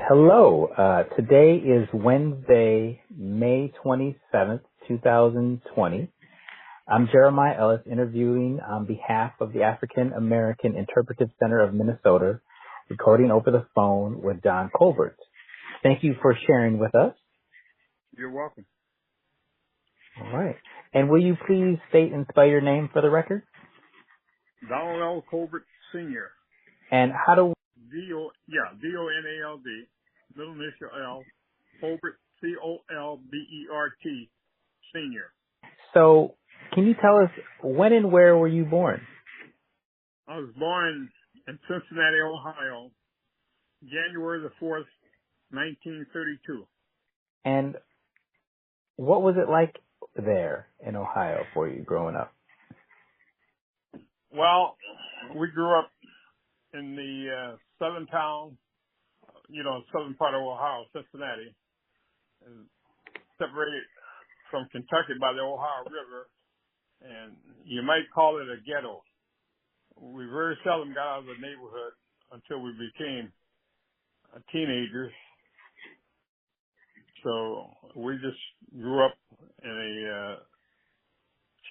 Hello. Today is Wednesday, May 27th, 2020. I'm Jeremiah Ellis, interviewing on behalf of the African American Interpretive Center of Minnesota, recording over the phone with Don Colbert. Thank you for sharing with us. You're welcome. All right. And will you please state and spell your name for the record? Donald L. Colbert Sr. And how do D-O-N-A-L-D, middle initial L, Colbert, C-O-L-B-E-R-T, Sr. So can you tell us when and where were you born? I was born in Cincinnati, Ohio, January the 4th, 1932. And what was it like there in Ohio for you growing up? Well, we grew up in the southern town, southern part of Ohio, Cincinnati, and separated from Kentucky by the Ohio River, and you might call it a ghetto. We very seldom got out of the neighborhood until we became teenagers. So we just grew up in a,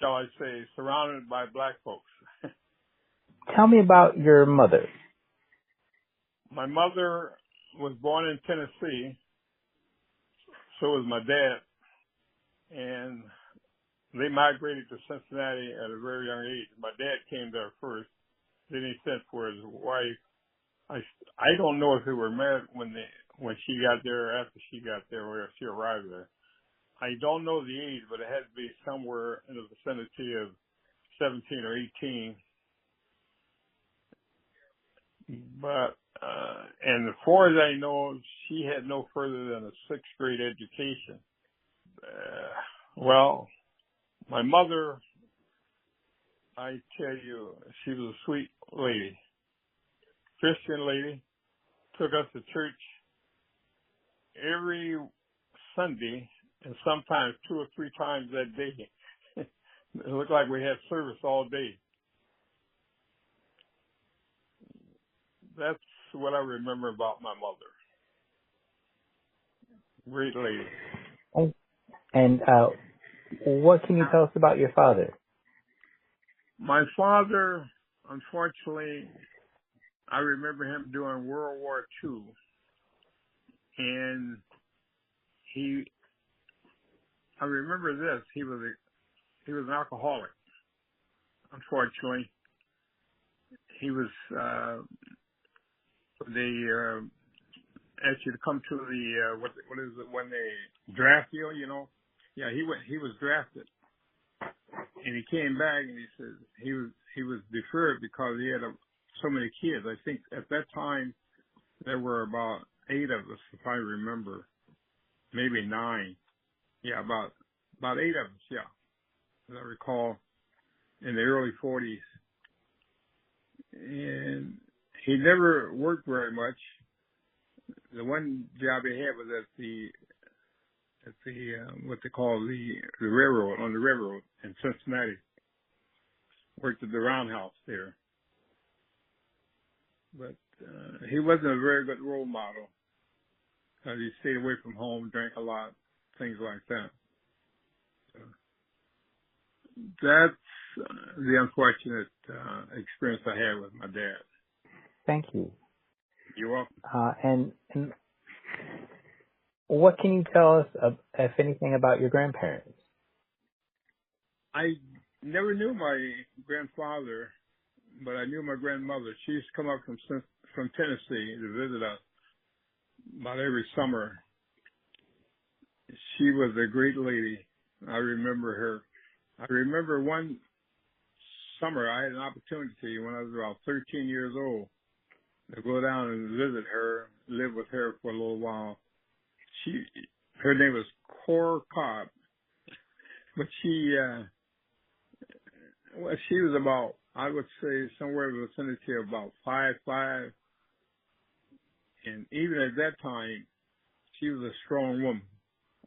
shall I say, surrounded by black folks. Tell me about your mother. My mother was born in Tennessee. So was my dad. And they migrated to Cincinnati at a very young age. My dad came there first. Then he sent for his wife. I don't know if they were married when she got there, or after she got there, or if she arrived there. I don't know the age, but it had to be somewhere in the vicinity of 17 or 18. But, and as far as I know, she had no further than a sixth grade education. Well, my mother, I tell you, she was a sweet lady, Christian lady, took us to church every Sunday and sometimes 2 or 3 times that day. It looked like we had service all day. That's what I remember about my mother. Great lady. Oh. And what can you tell us about your father? My father, unfortunately, I remember him during World War II. And I remember this, he was an alcoholic. Unfortunately, he was, they asked you to come to the, what is it, when they draft you, Yeah, he was drafted. And he came back and he said he was deferred because he had so many kids. I think at that time there were about 8 of us, if I remember, maybe 9. Yeah, about 8 of us. Yeah, as I recall, in the early 40s. And he never worked very much. The one job he had was at the what they call the railroad, on the railroad in Cincinnati. Worked at the roundhouse there. But he wasn't a very good role model because he stayed away from home, drank a lot, things like that. So that's the unfortunate experience I had with my dad. Thank you. You're welcome. And what can you tell us, if anything, about your grandparents? I never knew my grandfather, but I knew my grandmother. She used to come up from Tennessee to visit us about every summer. She was a great lady. I remember her. I remember one summer I had an opportunity when I was about 13 years old to go down and visit her, live with her for a little while. Her name was Cora Cobb, but she was about, I would say, somewhere in the vicinity of about 5'5", and even at that time, she was a strong woman.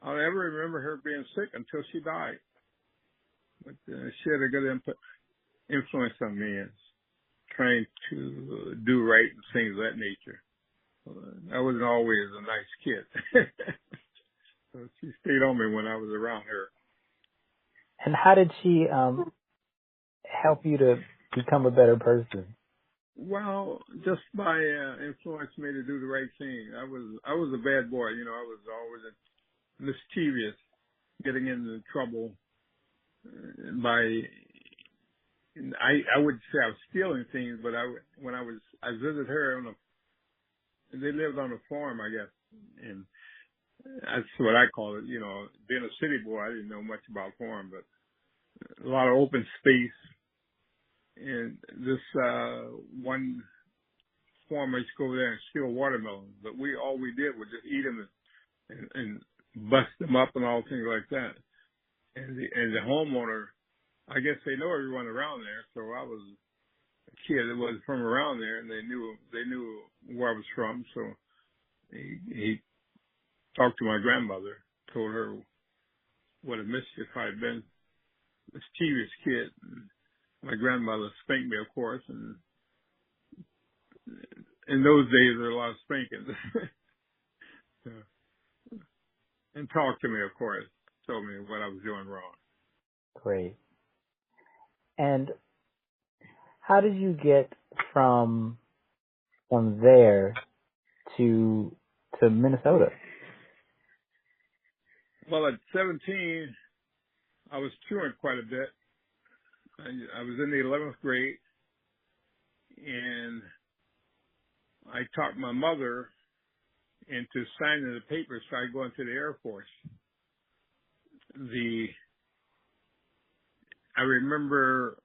I'll never remember her being sick until she died, but she had a good influence on me, and trying to do right and things of that nature. I wasn't always a nice kid. So she stayed on me when I was around her. And how did she help you to become a better person? Well, just by influencing me to do the right thing. I was a bad boy, you know. I was always mischievous, getting into trouble by. I would say I was stealing things, but I visited her they lived on a farm, I guess, and that's what I call it. You know, being a city boy, I didn't know much about farm, but a lot of open space. And this one farmer used to go over there and steal watermelons, but all we did was just eat them and bust them up and all things like that. And the homeowner, I guess they know everyone around there, so I was a kid that was from around there, and they knew where I was from. So he talked to my grandmother, told her what a mischief I'd been, mischievous kid. And my grandmother spanked me, of course, and in those days there were a lot of spankings. And talked to me, of course, told me what I was doing wrong. Great. And how did you get from there to Minnesota? Well, at 17, I was touring quite a bit. I was in the 11th grade, and I talked my mother into signing the papers so I could go into the Air Force. I remember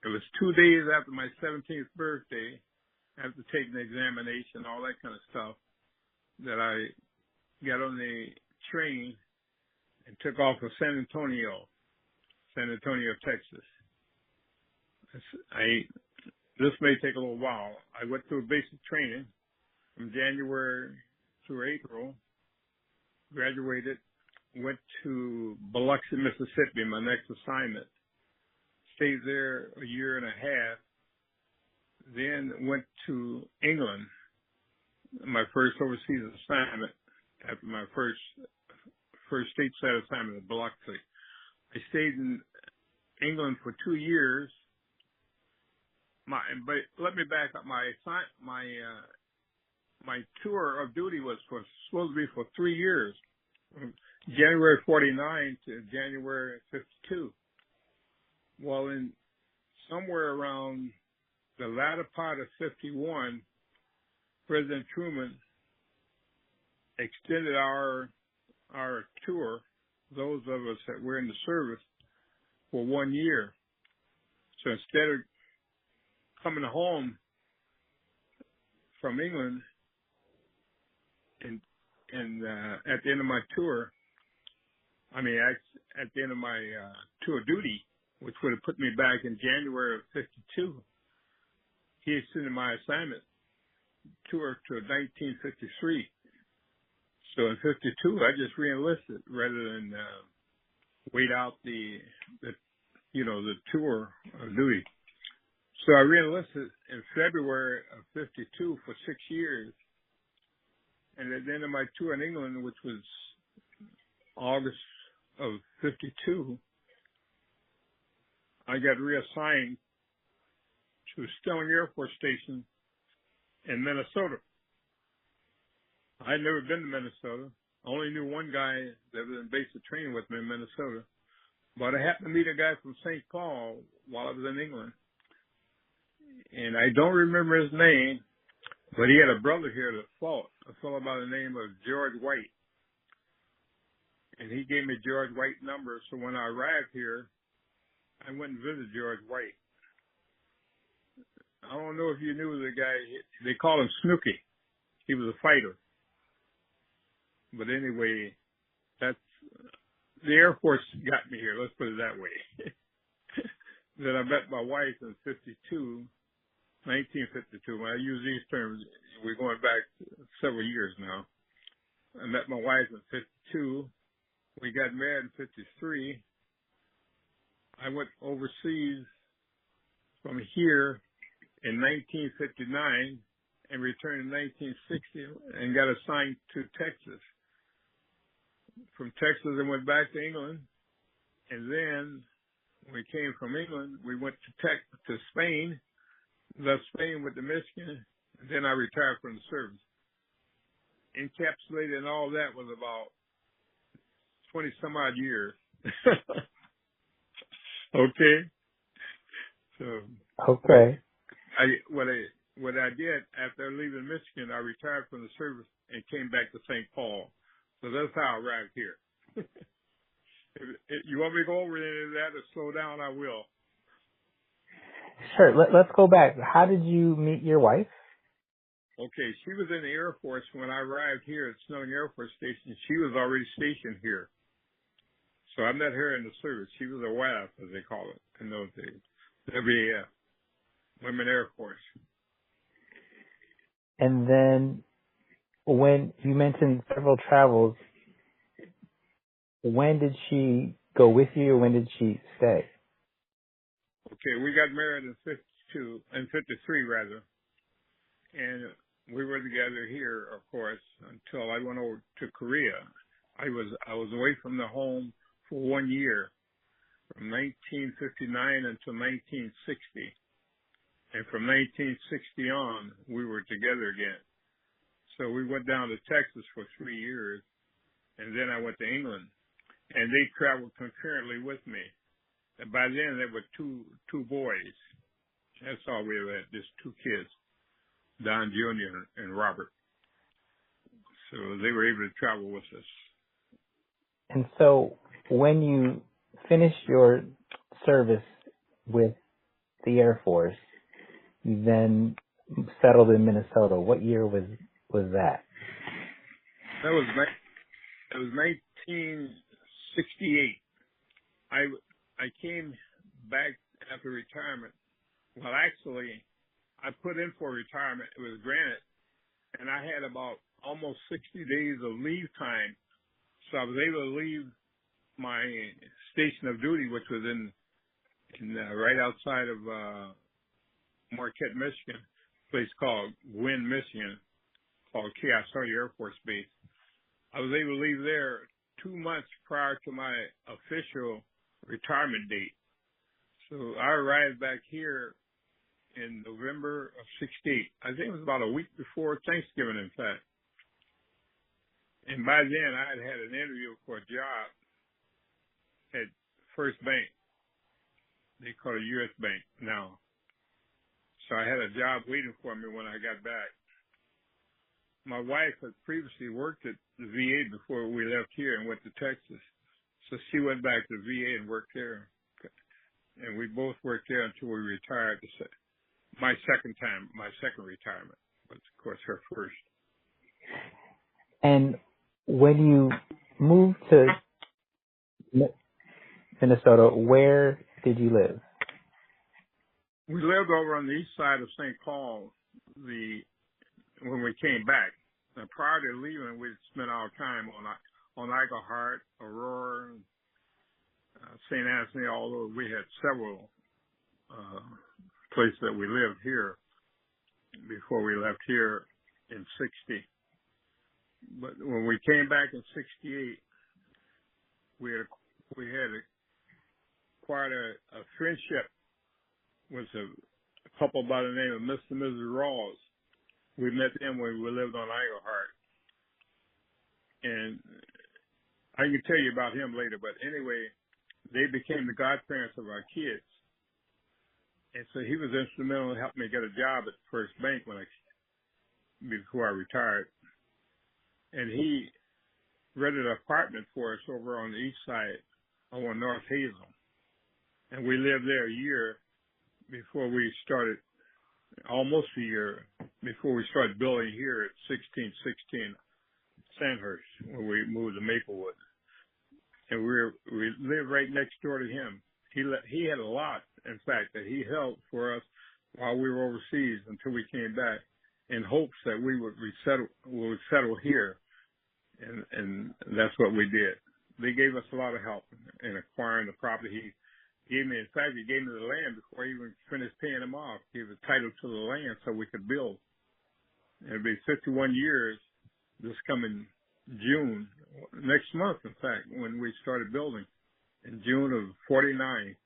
it was 2 days after my 17th birthday, after taking the examination, all that kind of stuff, that I got on the train and took off for San Antonio, Texas. This may take a little while. I went through basic training from January through April, graduated, went to Biloxi, Mississippi, my next assignment. Stayed there a year and a half, then went to England, my first overseas assignment after my first stateside assignment at Biloxi. I stayed in England for 2 years. But let me back up. My tour of duty was supposed to be for 3 years, from January 49 to January 52. Well, in somewhere around the latter part of 51, President Truman extended our tour, those of us that were in the service, for 1 year. So instead of coming home from England and at the end of my tour, at the end of my tour duty, which would have put me back in January of 52, he extended my assignment tour to 1953. So in 52, I just re-enlisted rather than wait out the tour of duty. So I re-enlisted in February of 52 for 6 years. And at the end of my tour in England, which was August of 52, I got reassigned to Stelling Air Force Station in Minnesota. I'd never been to Minnesota. I only knew one guy that was in basic training with me in Minnesota. But I happened to meet a guy from St. Paul while I was in England. And I don't remember his name, but he had a brother here that fought, a fellow by the name of George White. And he gave me George White's number. So when I arrived here, I went and visited George White. I don't know if you knew the guy. They call him Snooky. He was a fighter. But anyway, the Air Force got me here. Let's put it that way. Then I met my wife in 1952. When I use these terms, we're going back several years now. I met my wife in 52. We got married in 53. I went overseas from here in 1959 and returned in 1960 and got assigned to Texas. From Texas, I went back to England, and then when we came from England, we went to Spain, left Spain with the Michigan, and then I retired from the service. Encapsulated in all that was about 20 some odd years. Okay. So Okay. What I did after leaving Michigan, I retired from the service and came back to St. Paul. So that's how I arrived here. If you want me to go over any of that or slow down, I will. Sure. Let's go back. How did you meet your wife? Okay, she was in the Air Force when I arrived here at Snelling Air Force Station. She was already stationed here. So I met her in the service. She was a WAF, as they call it in those days. WAF, Women Air Force. And then when you mentioned several travels, when did she go with you or when did she stay? Okay, we got married in 53 rather. And we were together here, of course, until I went over to Korea. I was away from the home for 1 year, from 1959 until 1960. And from 1960 on, we were together again. So we went down to Texas for 3 years, and then I went to England. And they traveled concurrently with me. And by then, there were two boys. That's all we ever had, just two kids, Don Jr. and Robert. So they were able to travel with us. And so when you finished your service with the Air Force, you then settled in Minnesota. What year was that? That was 1968. I came back after retirement. Well, actually, I put in for retirement. It was granted, and I had about almost 60 days of leave time. So I was able to leave my station of duty, which was in right outside of Marquette, Michigan, a place called Gwynn, Michigan, called Keosauqua Air Force Base. I was able to leave there 2 months prior to my official retirement date. So I arrived back here in November of 68. I think it was about a week before Thanksgiving, in fact. And by then, I had had an interview for a job at First Bank. They call it U.S. Bank now. So I had a job waiting for me when I got back. My wife had previously worked at the VA before we left here and went to Texas. So she went back to the VA and worked there. And we both worked there until we retired. My second retirement was, of course, her first. And when you moved to Minnesota, where did you live? We lived over on the east side of St. Paul when we came back. And prior to leaving, we spent our time on Eaglehart, Aurora, St. Anthony, although we had several places that we lived here before we left here in 60. But when we came back in 68, we had quite a friendship with a couple by the name of Mr. and Mrs. Rawls. We met them when we lived on Eaglehart. And I can tell you about him later, but anyway, they became the godparents of our kids. And so he was instrumental in helping me get a job at First Bank before I retired. And he rented an apartment for us over on the east side, over on North Hazel. And we lived there a year before we started, almost a year before we started building here at 1616 Sandhurst, when we moved to Maplewood. And we lived right next door to him. He had a lot, in fact, that he held for us while we were overseas until we came back, in hopes that we would settle here. And that's what we did. They gave us a lot of help in acquiring the property. He gave me the land before he even finished paying them off. He gave the title to the land so we could build. It'll be 51 years this coming June, next month, in fact, when we started building in June of '49.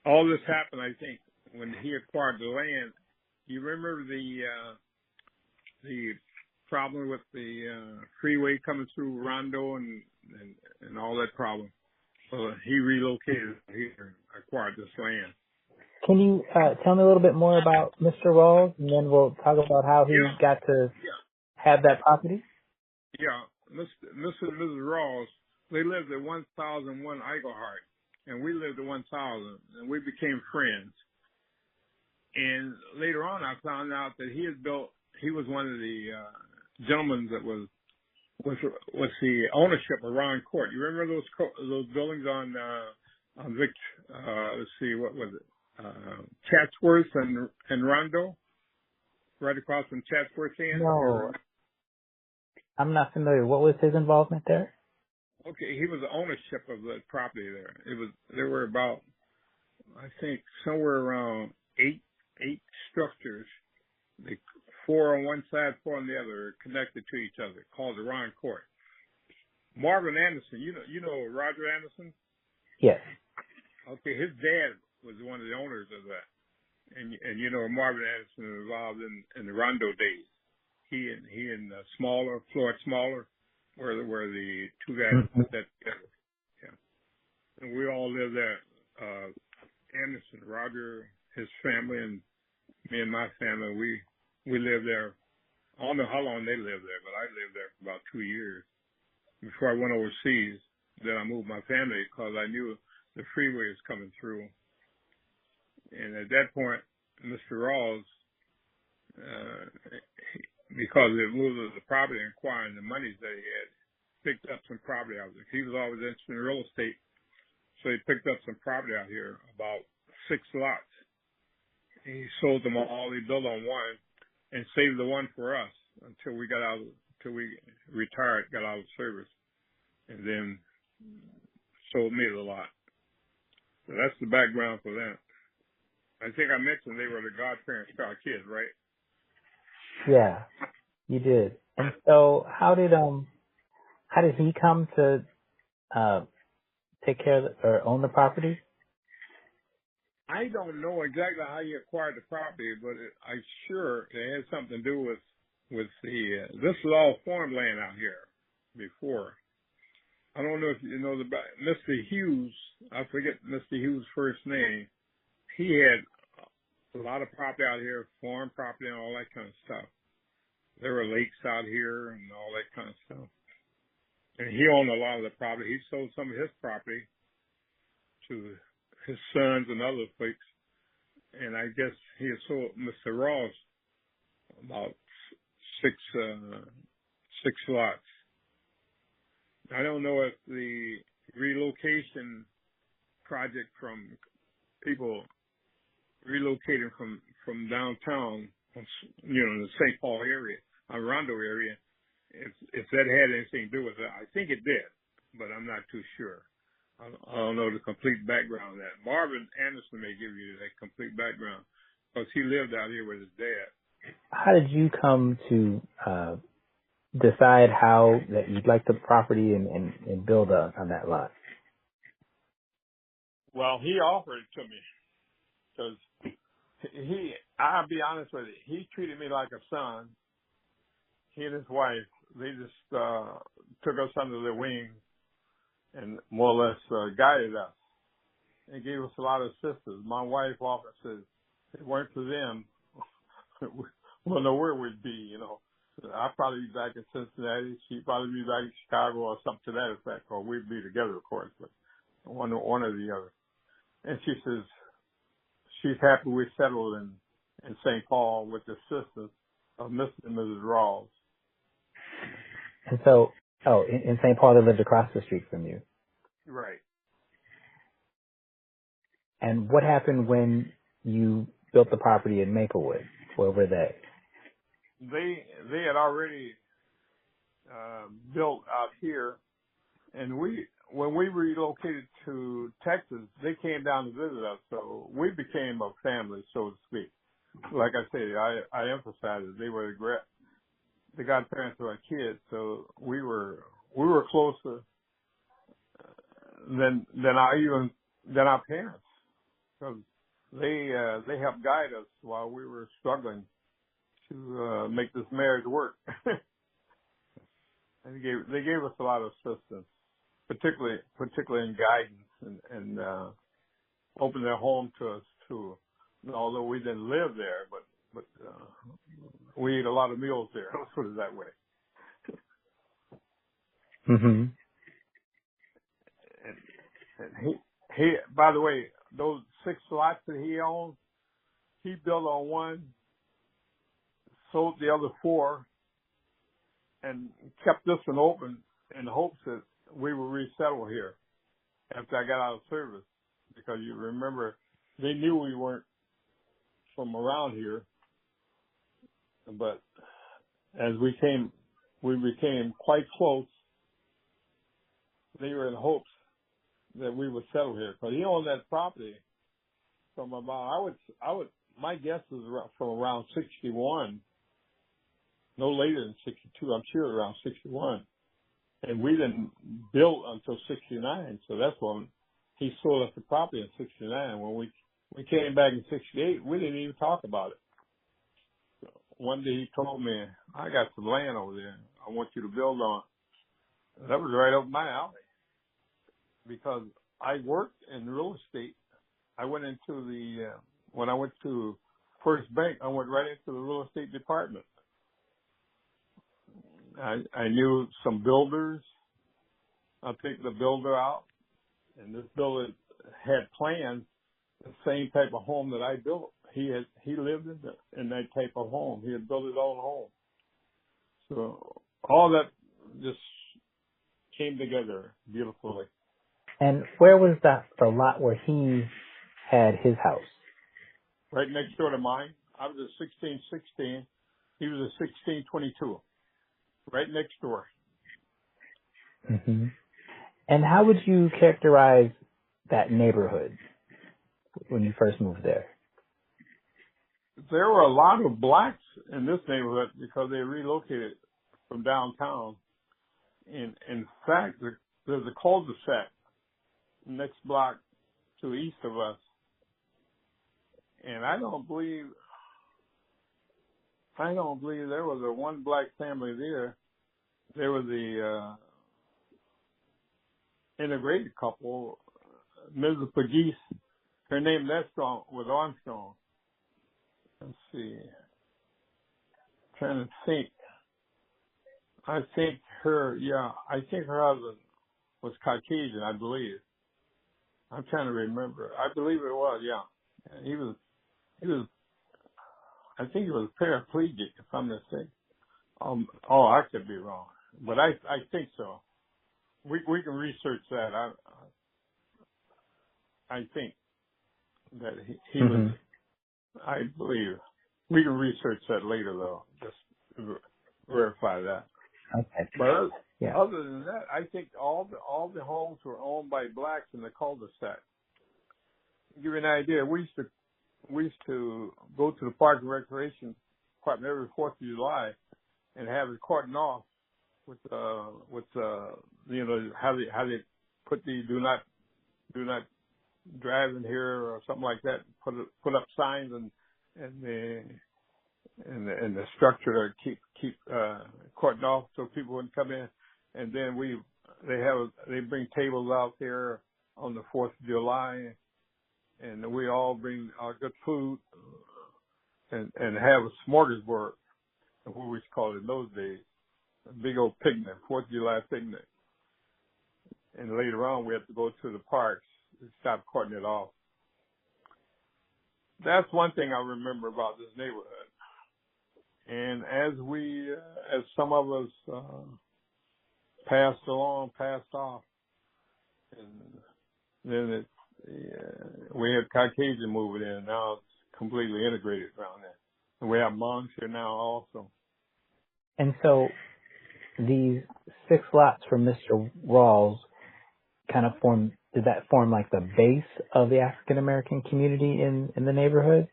All this happened, I think, when he acquired the land. You remember the problem with the freeway coming through Rondo and all that problem? So he relocated here and acquired this land. Can you tell me a little bit more about Mr. Rawls, and then we'll talk about how he got to have that property? Yeah, Mr. and Mrs. Rawls, they lived at 1001 Eaglehart, and we lived at 1000, and we became friends. And later on, I found out that he was one of the gentlemen that was the ownership of Ron Court. You remember those buildings on Vic, let's see, what was it? Chatsworth and Rondo, right across from Chatsworth Inn. No, I'm not familiar. What was his involvement there? Okay, he was the ownership of the property there. There were about, I think, somewhere around eight structures, 4 on one side, 4 on the other, connected to each other, called the Ron Court. Marvin Anderson, you know Roger Anderson? Yes. Okay, his dad was one of the owners of that. And you know, Marvin Anderson was involved in the Rondo days. He and Floyd Smaller were the two guys put that together. Yeah. And we all lived there. Anderson, Roger, his family, and me and my family, we lived there. I don't know how long they lived there, but I lived there for about 2 years before I went overseas. Then I moved my family because I knew the freeway was coming through. And at that point, Mr. Rawls, because of the move of the property and acquiring the monies that he had, picked up some property out there. He was always interested in real estate, so he picked up some property out here, about 6 lots. He sold them all. He built on one and saved the one for us until we retired, got out of service, and then sold me the lot. So that's the background for that. I think I mentioned they were the godparents to our kids, right? Yeah, you did. And so, how did he come to take care of or own the property? I don't know exactly how he acquired the property, but I'm sure it had something to do with the. This was all farmland out here before. I don't know if you know Mr. Hughes. I forget Mr. Hughes' first name. He had a lot of property out here, farm property and all that kind of stuff. There were lakes out here and all that kind of stuff. And he owned a lot of the property. He sold some of his property to his sons and other folks. And I guess he had sold Mr. Ross about six lots. I don't know if the relocation project from people relocating from downtown, in the St. Paul area, Rondo area, if that had anything to do with it. I think it did, but I'm not too sure. I don't know the complete background of that. Marvin Anderson may give you that complete background because he lived out here with his dad. How did you come to decide how that you'd like the property and build on that lot? Well, he offered it to me because I'll be honest with you, he treated me like a son. He and his wife, they just took us under their wing and more or less guided us and gave us a lot of assistance. My wife often says, if it weren't for them, we don't know where we'd be, I'd probably be back in Cincinnati. She'd probably be back in Chicago or something to that effect, or we'd be together, of course, but one or the other. And she says she's happy we settled in St. Paul with the assistance of Mr. and Mrs. Rawls. And so, in St. Paul, they lived across the street from you. Right. And what happened when you built the property in Maplewood? Where were they? They had already built out here, and when we relocated to Texas, they came down to visit us, so we became a family, so to speak. like I say, I emphasize it. They were the godparents of our kids, so we were closer than our parents, because they helped guide us while we were struggling to make this marriage work. And they gave us a lot of assistance, particularly in guidance and opened their home to us too. Although we didn't live there, but we ate a lot of meals there. Let's put it that way. Mhm. And he, by the way, those 6 lots that he owned, he built on one, sold the other 4, and kept this one open in the hopes that we would resettle here after I got out of service. Because you remember, they knew we weren't from around here, but as we became quite close, they were in hopes that we would settle here. Because he owned that property from about, my guess is from around 61, no later than 62, I'm sure around 61. And we didn't build until 69, so that's when he sold us the property in 69. When we came back in 68, we didn't even talk about it. So one day he told me, I got some land over there I want you to build on. That was right up my alley, because I worked in real estate. I went into when I went to First Bank, I went right into the real estate department. I knew some builders. I picked the builder out, and this builder had plans, the same type of home that I built. He lived in that type of home. He had built his own home. So all that just came together beautifully. And where was the lot where he had his house? Right next door to mine. I was at 1616. He was at 1622. Right next door. Mhm. And how would you characterize that neighborhood when you first moved there? There were a lot of blacks in this neighborhood because they relocated from downtown. In fact, there's a cul-de-sac next block to the east of us. And I don't believe there was a one black family there. There was the integrated couple, Mrs. Pagese. Her name was Armstrong. Let's see. Trying to think. I think her husband was Caucasian, I believe. I'm trying to remember. I believe it was, yeah. He was, I think he was paraplegic, if I'm mistaken. I could be wrong, but I think so. We can research that. I think that he was, I believe. We can research that later, though, just to verify that. Okay. But other than that, I think all the homes were owned by blacks in the cul-de-sac. To give you an idea, we used to go to the Park and Recreation Department every 4th of July and have it cordoned off with you know, how they put the do not drive in here or something like that. Put up signs and the structure to keep cordoned off so people wouldn't come in. And then they bring tables out there on the 4th of July, and we all bring our good food and have a smorgasbord, what we called it in those days, a big old picnic, 4th of July picnic. And later on, we have to go to the parks and stop cordoning it off. That's one thing I remember about this neighborhood. And as some of us passed off, and then we had Caucasian moving in. Now it's completely integrated around there. And we have Hmongs here now also. And so these 6 lots from Mr. Rawls kind of did that form like the base of the African American community in the neighborhood?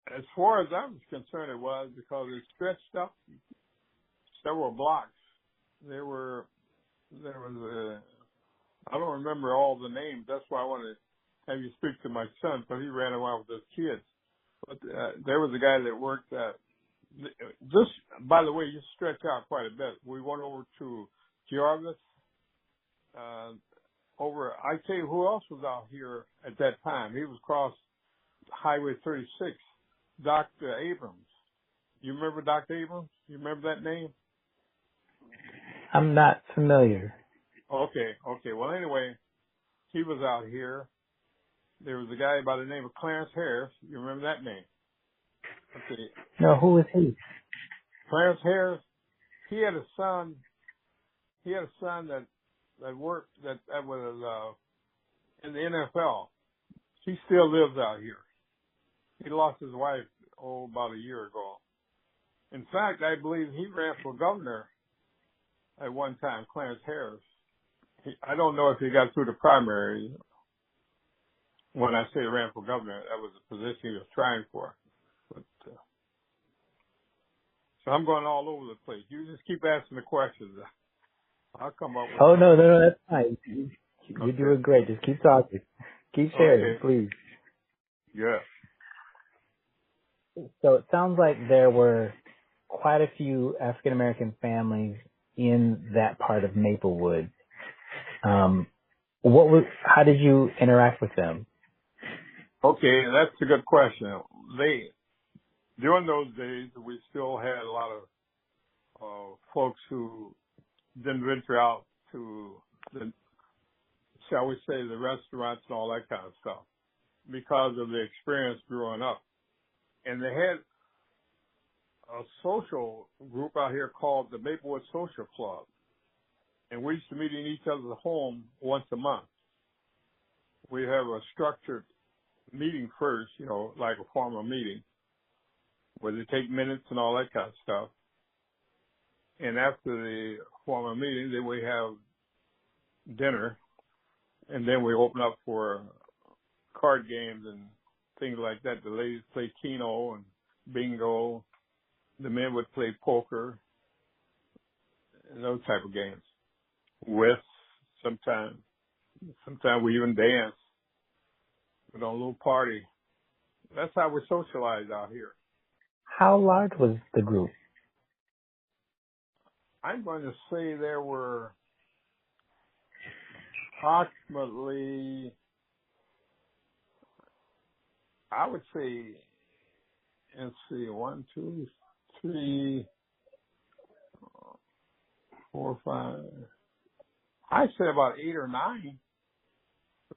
As far as I was concerned, it was because it stretched up several blocks. There was I don't remember all the names. That's why I wanted to have you speak to my son, because he ran around with his kids. But there was a guy that worked at, this, by the way, you stretch out quite a bit. We went over to Jarvis, I tell you who else was out here at that time. He was across Highway 36, Dr. Abrams. You remember Dr. Abrams? You remember that name? I'm not familiar. Okay. Well, anyway, he was out here. There was a guy by the name of Clarence Harris. You remember that name? Okay. No, who is he? Clarence Harris. He had a son. He had a son that worked that was in the NFL. He still lives out here. He lost his wife about a year ago. In fact, I believe he ran for governor at one time, Clarence Harris. I don't know if he got through the primary. When I say ran for governor, that was the position he was trying for. But, so I'm going all over the place. You just keep asking the questions. I'll come up with Oh, no, that's fine. You're doing great. Just keep talking. Keep sharing, please. Yeah. So it sounds like there were quite a few African-American families in that part of Maplewood. How did you interact with them? Okay, that's a good question. During those days, we still had a lot of folks who didn't venture out to shall we say, the restaurants and all that kind of stuff because of the experience growing up. And they had a social group out here called the Maplewood Social Club. And we used to meet in each other's home once a month. We have a structured meeting first, like a formal meeting, where they take minutes and all that kind of stuff. And after the formal meeting, then we have dinner, and then we open up for card games and things like that. The ladies play Keno and bingo. The men would play poker and those type of games. Whist sometimes. Sometimes we even dance. Put on a little party. That's how we socialize out here. How large was the group? I'm going to say there were approximately, I would say, let's see, 1, 2, 3, 4, 5. I'd say about 8 or 9.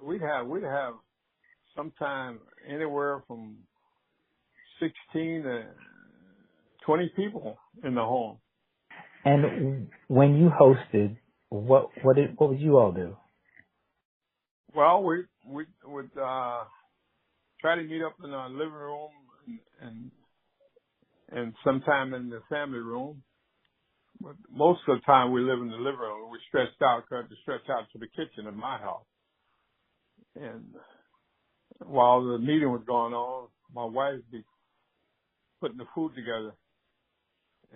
We'd have sometime anywhere from 16 to 20 people in the home. And when you hosted, what would you all do? Well, we would try to meet up in our living room and sometime in the family room. But most of the time we live in the living room. We stretched out to the kitchen in my house. And while the meeting was going on, my wife would be putting the food together.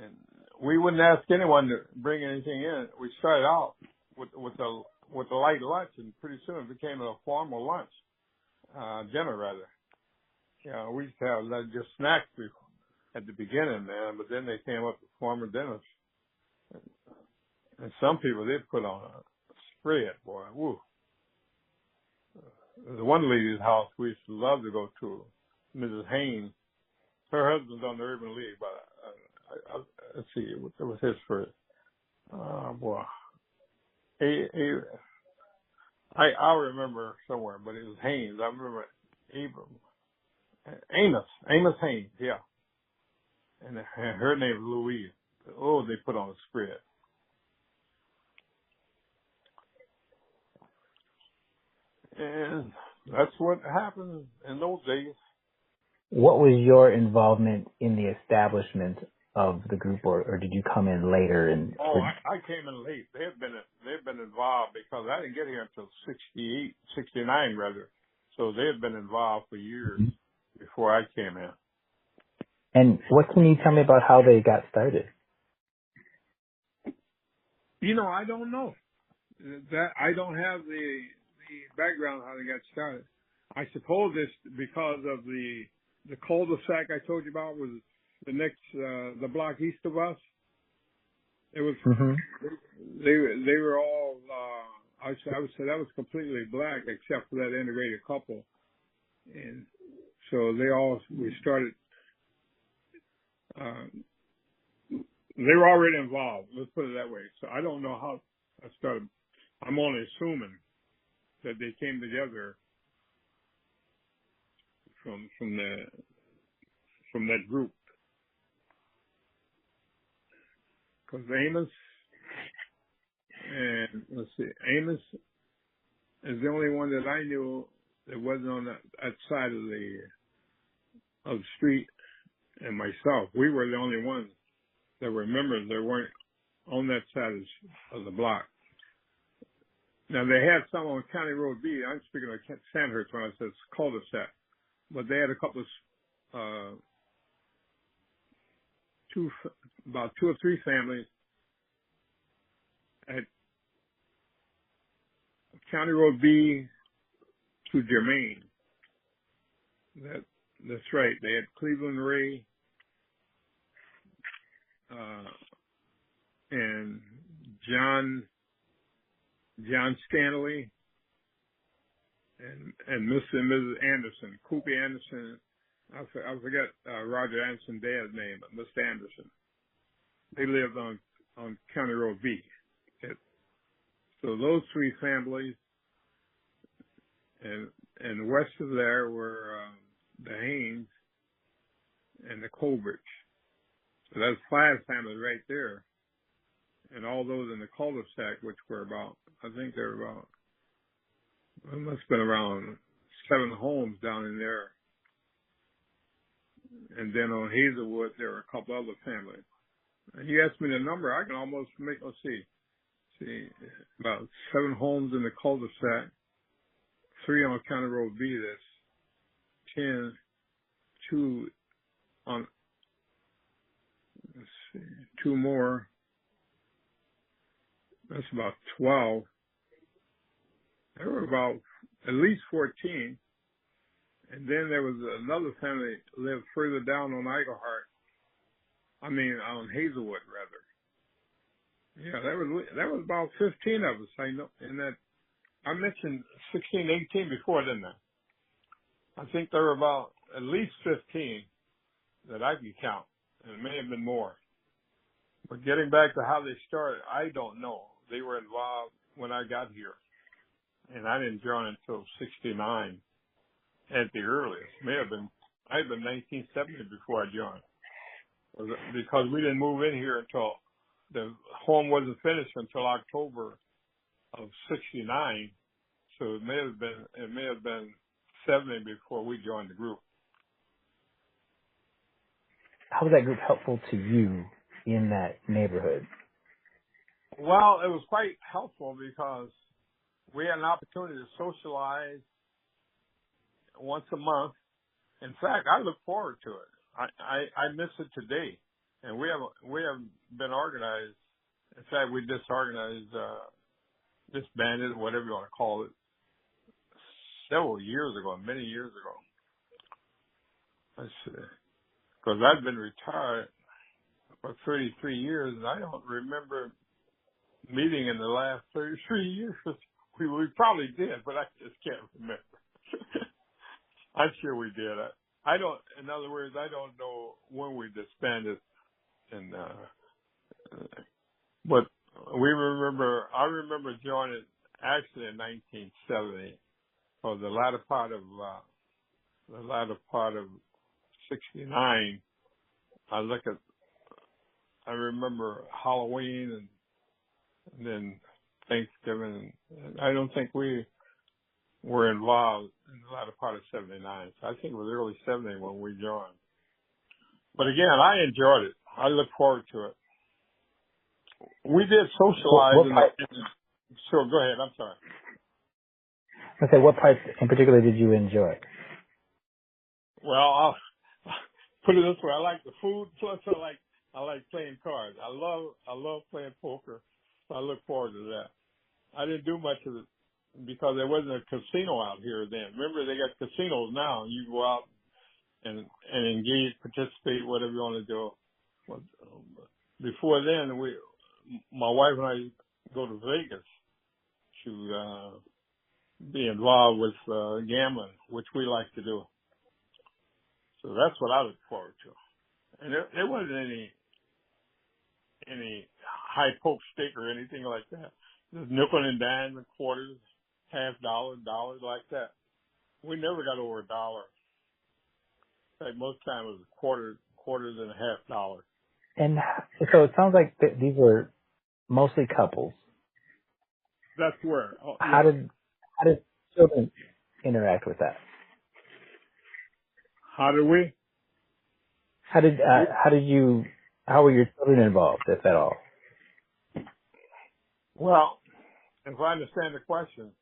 And we wouldn't ask anyone to bring anything in. We started out with a light lunch, and pretty soon it became a formal lunch, dinner rather. We used to have just snacks at the beginning, man, but then they came up with formal dinners. And some people, they put on a spread, boy. Woo. The one lady's house we used to love to go to, Mrs. Haynes. Her husband's on the Urban League, but let's see, what was his first? Oh, boy. I'll remember somewhere, but it was Haynes. I remember Amos Haynes, yeah. And her name was Louise. Oh, they put on a spread. And that's what happened in those days. What was your involvement in the establishment of the group, or did you come in later? I came in late. They've been involved because I didn't get here until 69 rather. So they had been involved for years before I came in. And what can you tell me about how they got started? I don't know. That I don't have the background how they got started. I suppose it's because of the cul-de-sac I told you about was the next the block east of us. It was they were all I would say that was completely black except for that integrated couple, and so we started. They were already involved. Let's put it that way. So I don't know how I started. I'm only assuming that they came together from that group. Because Amos and Amos is the only one that I knew that wasn't on that side of the street, and myself. We were the only ones that were members that weren't on that side of the block. Now they had some on County Road B. I'm speaking of Sandhurst when I said cul-de-sac, but they had a couple of about two or three families at County Road B to Germain. That's right. They had Cleveland Ray and John Stanley and Mr. and Mrs. Anderson, Koopy Anderson. I forget Roger Anderson's dad's name, but Mr. Anderson. They lived on County Road B. So those three families, and west of there were the Haynes and the Colberts. So that's five families right there. And all those in the cul-de-sac, which were about, I think there were about, it must have been around 7 homes down in there. And then on Hazelwood, there were a couple other families. And you asked me the number, I can almost make, let's see, about 7 homes in the cul-de-sac, 3 on County Road B, that's 10, 2 on, let's see, 2 more, that's about 12. There were about at least 14. And then there was another family that lived further down on on Hazelwood, rather. Yeah, that was about 15 of us. I know, and that I mentioned 16, 18 before, didn't I? I think there were about at least 15 that I can count, and it may have been more. But getting back to how they started, I don't know. They were involved when I got here, and I didn't join until 69 at the earliest. I'd been 1970 before I joined, because we didn't move in here until the home wasn't finished until October of 69. So it may have been 70 before we joined the group. How was that group helpful to you in that neighborhood? Well, it was quite helpful because we had an opportunity to socialize once a month. In fact, I look forward to it. I miss it today. And we have been organized. In fact, we disorganized, disbanded, whatever you want to call it, several years ago, many years ago. Let's see. Because I've been retired for 33 years, and I don't remember meeting in the last 33 years. We probably did, but I just can't remember. I'm sure we did. In other words, I don't know when we disbanded, but I remember joining actually in 1970, or the latter part of 69. I remember Halloween and then Thanksgiving. And I don't think we were involved in the latter part of 79. So I think it was early 70 when we joined. But again, I enjoyed it. I look forward to it. We did socialize. Sure, go ahead. I'm sorry. Okay, what parts in particular did you enjoy? Well, put it this way, I like the food, plus I like playing cards. I love playing poker, so I look forward to that. I didn't do much of it because there wasn't a casino out here then. Remember, they got casinos now, and you go out and engage, participate, whatever you want to do. But before then, my wife and I go to Vegas to be involved with gambling, which we like to do. So that's what I look forward to. And there wasn't any high poke stake or anything like that. Just nickel and dime and quarters, $half, dollars like that. We never got over $1. In fact, most times it was quarters and $half. And so it sounds like these were mostly couples. That's where. Oh, yeah. How did children interact with that? How did we? How were your children involved, if at all? Well, if I understand the question,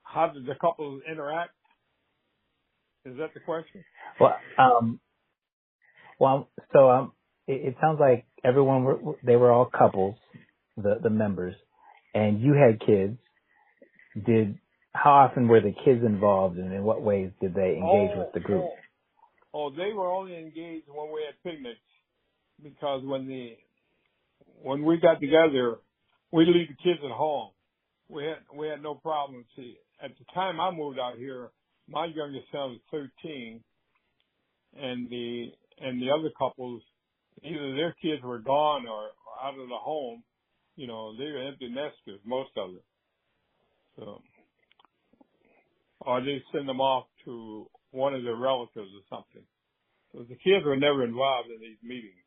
how did the couples interact? Is that the question? It sounds like they were all couples, the members, and you had kids. How often were the kids involved, and in what ways did they engage with the group? They were only engaged when we had picnics, because when we got together, we leave the kids at home. We had no problem. See, at the time I moved out here, my youngest son was 13, and the other couples, either their kids were gone or out of the home. You know, they were empty nesters, most of them. So, or they send them off to one of their relatives or something. So the kids were never involved in these meetings.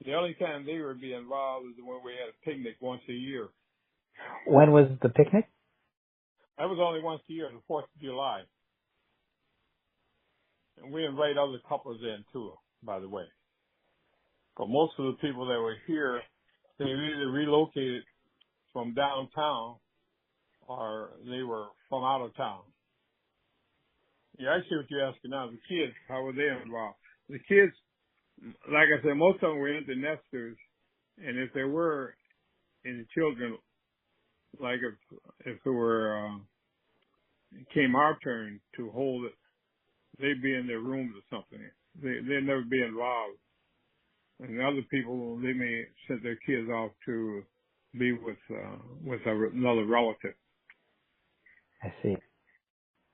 The only time they would be involved is when we had a picnic once a year. When was the picnic? That was only once a year, the 4th of July. And we invite other couples in too, by the way. But most of the people that were here, they either relocated from downtown or they were from out of town. Yeah, I see what you're asking now. The kids, how were they involved? The kids, like I said, most of them were empty nesters, and if there were any children, like if it were it came our turn to hold it, they'd be in their rooms or something. They'd never be involved. And other people, they may send their kids off to be with another relative. I see.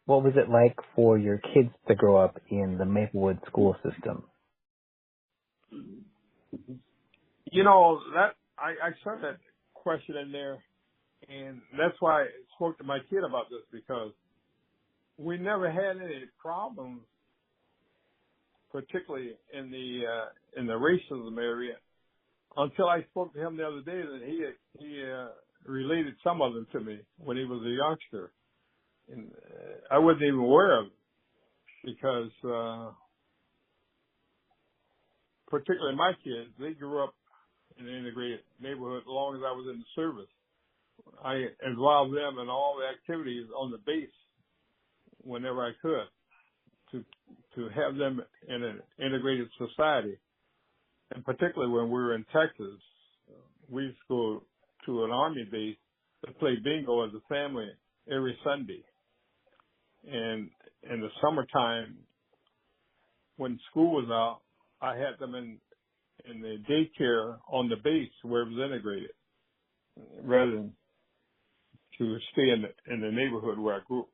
What was it like for your kids to grow up in the Maplewood school system? You know, that I saw that question in there, and that's why I spoke to my kid about this, because we never had any problems, particularly in the racism area, until I spoke to him the other day that he related some of them to me when he was a youngster. And I wasn't even aware of it because, particularly my kids, they grew up in an integrated neighborhood as long as I was in the service. I involved them in all the activities on the base whenever I could to have them in an integrated society. And particularly when we were in Texas, we used to go to an Army base to play bingo as a family every Sunday. And in the summertime, when school was out, I had them in the daycare on the base where it was integrated, rather than to stay in the neighborhood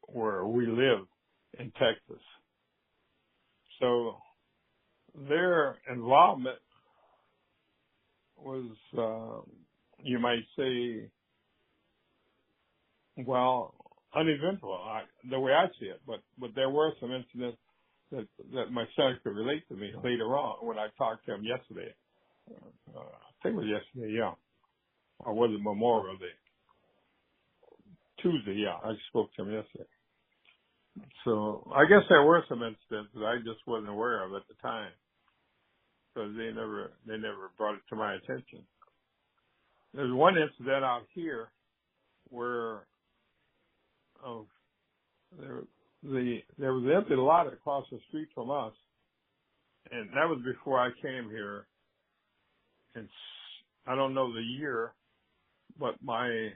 where we live in Texas. So their involvement was, you might say, well, uneventful, the way I see it. But there were some incidents that my son could relate to me later on when I talked to him yesterday. I think it was yesterday, yeah. Or was it Memorial Day? Tuesday, yeah. I spoke to him yesterday. So I guess there were some incidents that I just wasn't aware of at the time, because they never brought it to my attention. There's one incident out here where there was an empty lot across the street from us, and that was before I came here. And I don't know the year, but the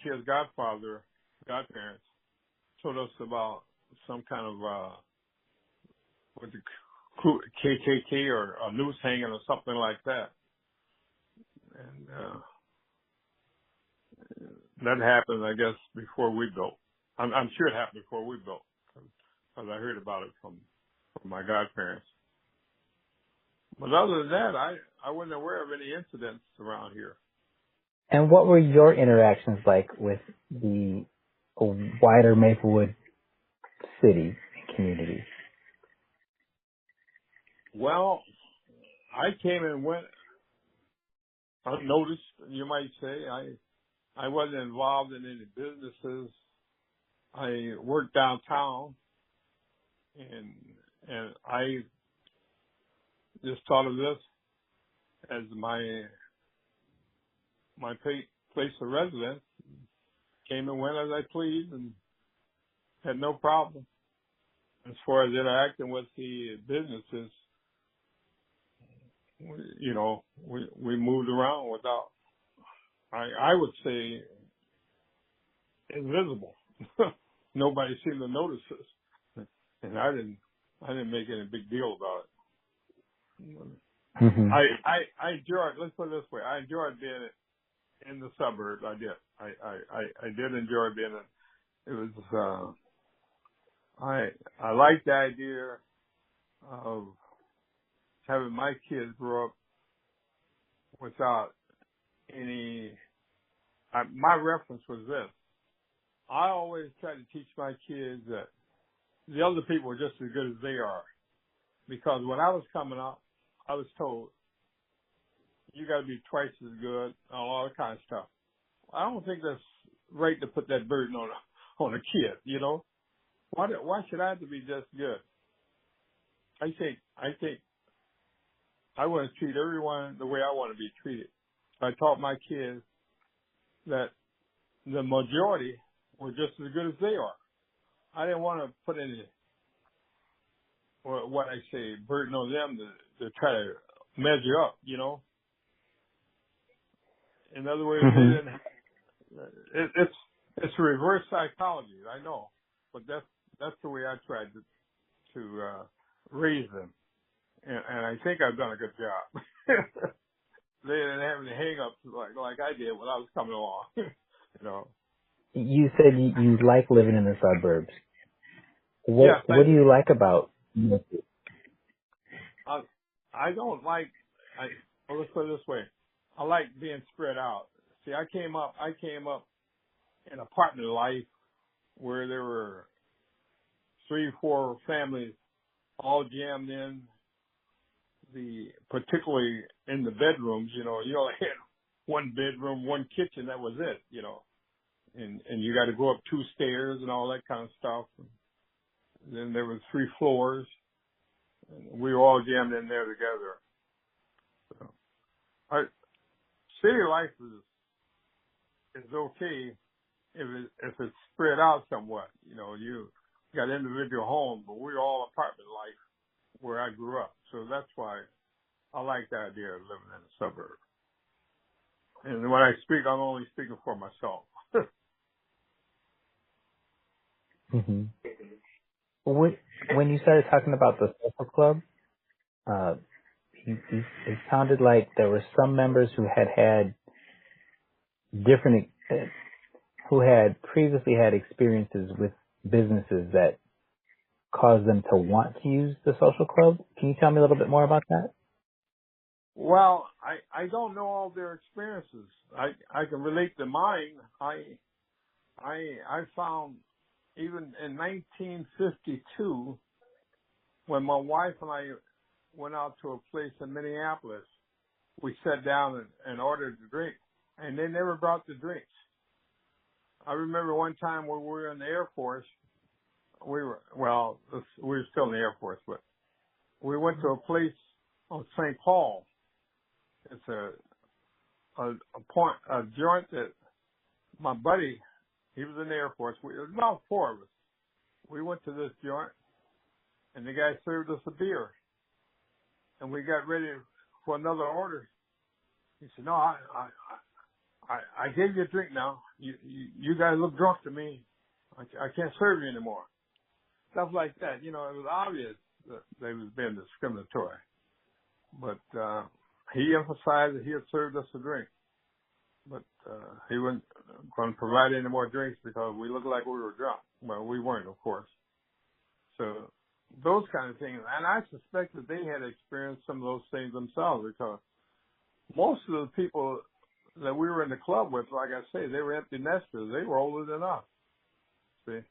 kid's godparents told us about some kind of with the KKK or a noose hanging or something like that, and that happened, I guess, before we built. I'm sure it happened before we built, because I heard about it from my godparents. But other than that, I wasn't aware of any incidents around here. And what were your interactions like with the wider Maplewood city and community? Well, I came and went unnoticed, you might say. I wasn't involved in any businesses. I worked downtown, and I just thought of this as my place of residence. Came and went as I pleased and had no problem. As far as interacting with the businesses, we moved around without, I would say, invisible. Nobody seemed to notice us, and I didn't make any big deal about it. Mm-hmm. I enjoyed. Let's put it this way: I enjoyed being in the suburbs. I did. I did enjoy being in. It was. I liked the idea of having my kids grow up without any. My reference was this. I always try to teach my kids that the other people are just as good as they are. Because when I was coming up, I was told, you got to be twice as good, all that kind of stuff. I don't think that's right to put that burden on a kid, you know. Why should I have to be just good? I think I want to treat everyone the way I want to be treated. I taught my kids that the majority were just as good as they are. I didn't want to put any, or what I say, burden on them to try to measure up, you know. In other words, Mm-hmm. it's reverse psychology, I know, but that's the way I tried to raise them, and I think I've done a good job. They didn't have any hang-ups like I did when I was coming along, you know. You said you like living in the suburbs. Yes, What do you like about? I don't like. Well, let's put it this way. I like being spread out. See, I came up in apartment life where there were 3, 4 families all jammed in. Particularly in the bedrooms, you only had one bedroom, one kitchen. That was it, you know. And you got to go up 2 stairs and all that kind of stuff. And then there was 3 floors. And we were all jammed in there together. So, city life is okay if it's spread out somewhat. You know, you got individual homes, but we're all apartment life where I grew up. So that's why I like the idea of living in a suburb. And when I speak, I'm only speaking for myself. Mm-hmm. When you started talking about the social club, it sounded like there were some members who had different, who had previously had experiences with businesses that caused them to want to use the social club. Can you tell me a little bit more about that? Well, I don't know all their experiences. I can relate to mine. I found even in 1952, when my wife and I went out to a place in Minneapolis, we sat down and ordered a drink, and they never brought the drinks. I remember one time when we were in the Air Force, we were still in the Air Force, but we went to a place on St. Paul. It's a joint that my buddy, he was in the Air Force. It was about 4 of us. We went to this joint, and the guy served us a beer, and we got ready for another order. He said, "No, I gave you a drink now. You guys look drunk to me. I can't serve you anymore." Stuff like that. It was obvious that they was being discriminatory. But he emphasized that he had served us a drink. But he wasn't going to provide any more drinks because we looked like we were drunk. Well, we weren't, of course. So those kind of things. And I suspect that they had experienced some of those things themselves, because most of the people that we were in the club with, like I say, they were empty nesters. They were older than us. See,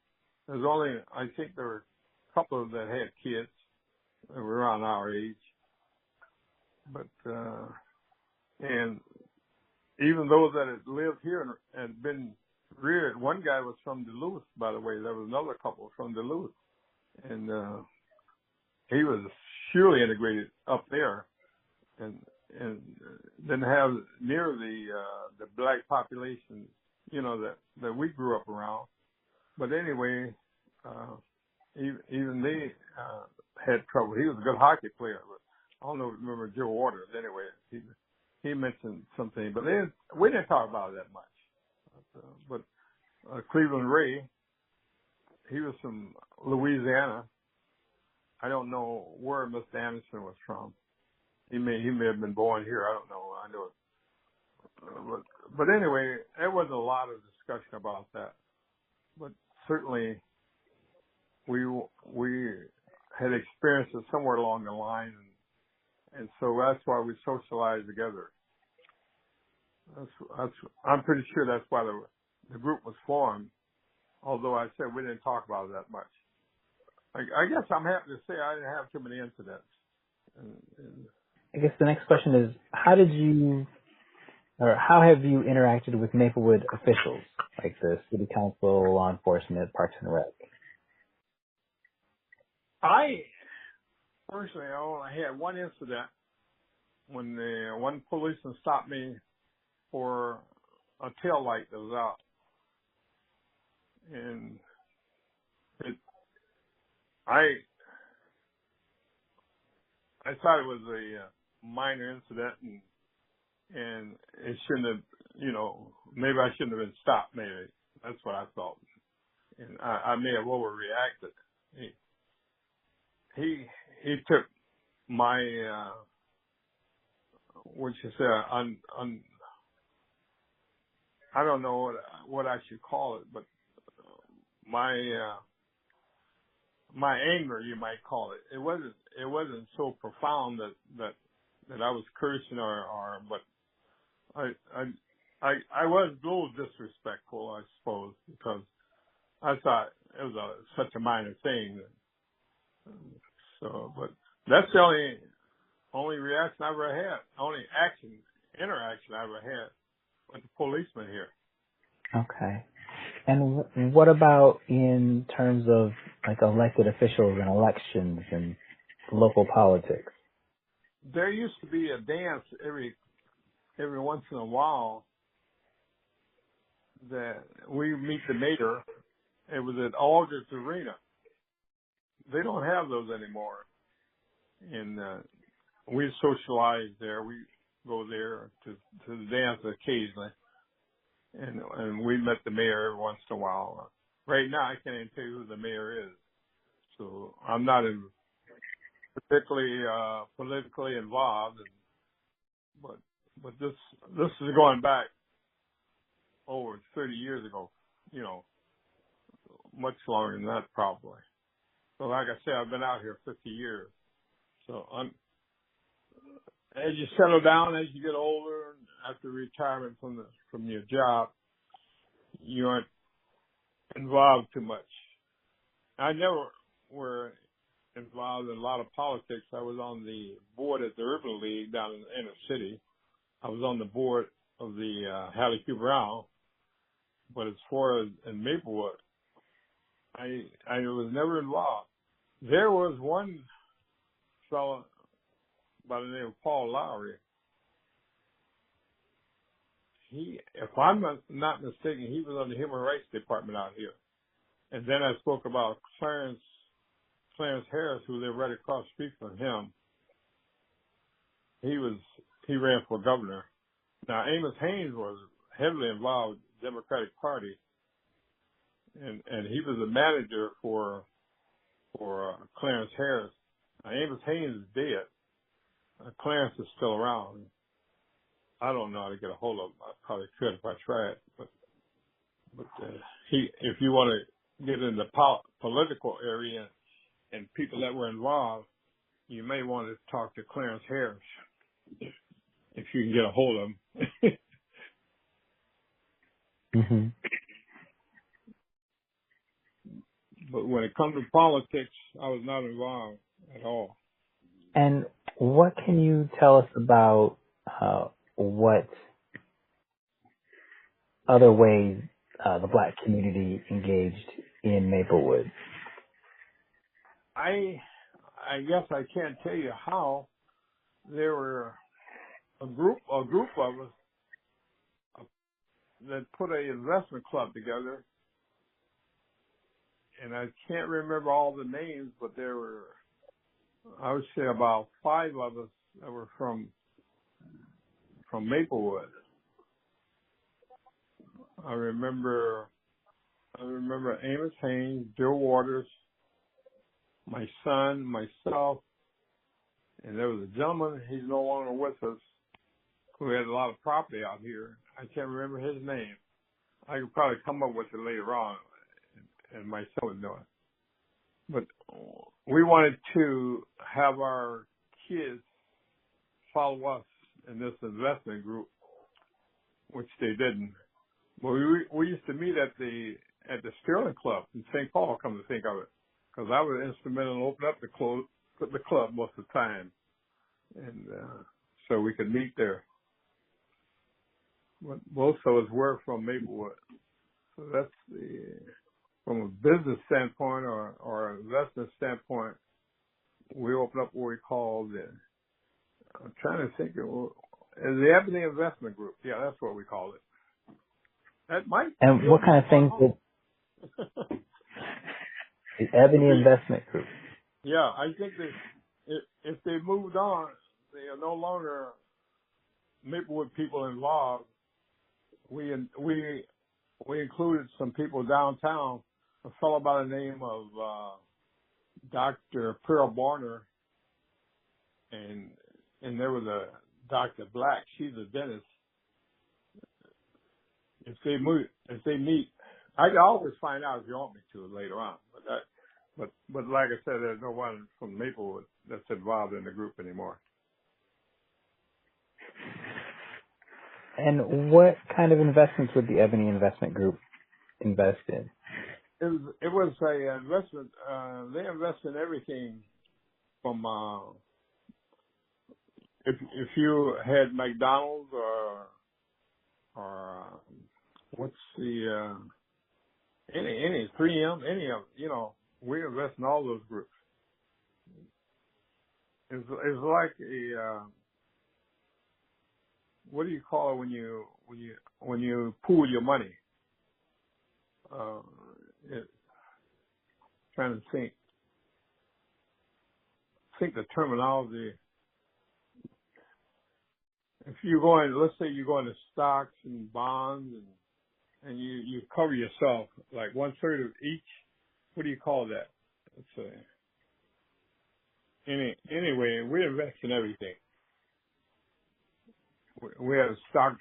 there's only, I think there were a couple that had kids that were around our age. But, and even those that had lived here and been reared, one guy was from Duluth, by the way. There was another couple from Duluth. And he was surely integrated up there and didn't have near the black population, that we grew up around. But anyway, even they had trouble. He was a good hockey player, but I don't know if you remember Joe Waters. Anyway, he mentioned something, but we didn't talk about it that much. But Cleveland Ray, he was from Louisiana. I don't know where Mr. Anderson was from. He may have been born here. I don't know. I know it. But anyway, there wasn't a lot of discussion about that. But certainly, we had experienced it somewhere along the line, and so that's why we socialized together. I'm pretty sure that's why the group was formed. Although I said we didn't talk about it that much. I guess I'm happy to say I didn't have too many incidents. I guess the next question is, how have you interacted with Maplewood officials, like the city council, law enforcement, Parks and Rec? I personally only had one incident when one policeman stopped me for a tail light that was out. And I thought it was a minor incident, and it shouldn't have, maybe I shouldn't have been stopped. Maybe that's what I thought, and I may have overreacted. He took my what you say, I don't know what I should call it, but my anger, you might call it. It wasn't so profound that I was cursing but I was a little disrespectful, I suppose, because I thought it was such a minor thing. So, but that's the only reaction I ever had, only interaction I ever had with the policeman here. Okay. And what about in terms of like elected officials and elections and local politics? There used to be a dance every once in a while that we meet the mayor. It was at Aldrich Arena. They don't have those anymore. And we socialize there. We go there to the dance occasionally. And we met the mayor every once in a while. Right now, I can't even tell you who the mayor is. So I'm not particularly politically involved. But this is going back over 30 years ago, much longer than that probably. So like I said, I've been out here 50 years. So as you settle down, as you get older, after retirement from your job, you aren't involved too much. I never were involved in a lot of politics. I was on the board at the Urban League down in the inner city. I was on the board of the Hallie Q. Brown, but as far as in Maplewood, I was never involved. There was one fellow by the name of Paul Lowry. If I'm not mistaken, he was on the Human Rights Department out here. And then I spoke about Clarence Clarence Harris, who lived right across the street from him, he ran for governor. Now, Amos Haynes was heavily involved with the Democratic Party, and he was a manager for Clarence Harris. Now, Amos Haynes is dead. Clarence is still around. I don't know how to get a hold of him. I probably could if I tried, but if you want to get in the political area and people that were involved, you may want to talk to Clarence Harris if you can get a hold of him. Mm-hmm. But when it comes to politics, I was not involved at all. And what can you tell us about what other ways the Black community engaged in Maplewood? I guess I can't tell you how. There were a group of us that put an investment club together, and I can't remember all the names, but there were, I would say, about 5 of us that were from Maplewood. I remember Amos Haynes, Bill Waters, my son, myself, and there was a gentleman, he's no longer with us, who had a lot of property out here. I can't remember his name. I could probably come up with it later on, and my son would know it. But we wanted to have our kids follow us in this investment group, which they didn't. But we used to meet at the Sterling Club in St. Paul, come to think of it, because I was instrumental in opening up the club most of the time, and so we could meet there. But most of us were from Maplewood, so that's from a business standpoint or investment standpoint, we opened up what we call I'm trying to think of the Ebony Investment Group. Yeah, that's what we call it. That might. And what kind of things did the Ebony Investment Group? Yeah, I think that if they moved on, they are no longer Maplewood people involved. We included some people downtown. A fellow by the name of Dr. Pearl Barner, and there was a Dr. Black. She's a dentist. If they meet, I can always find out if you want me to later on. But like I said, there's no one from Maplewood that's involved in the group anymore. And what kind of investments would the Ebony Investment Group invest in? It was a investment. They invest in everything from if you had McDonald's or what's the any 3M, any of, we invest in all those groups. It's like a what do you call it when you pool your money? Trying to think the terminology. If you're going, let's say you're going to stocks and bonds and you cover yourself like 1/3 of each. What do you call that? Let's say. Anyway, we invest in everything. We had a stock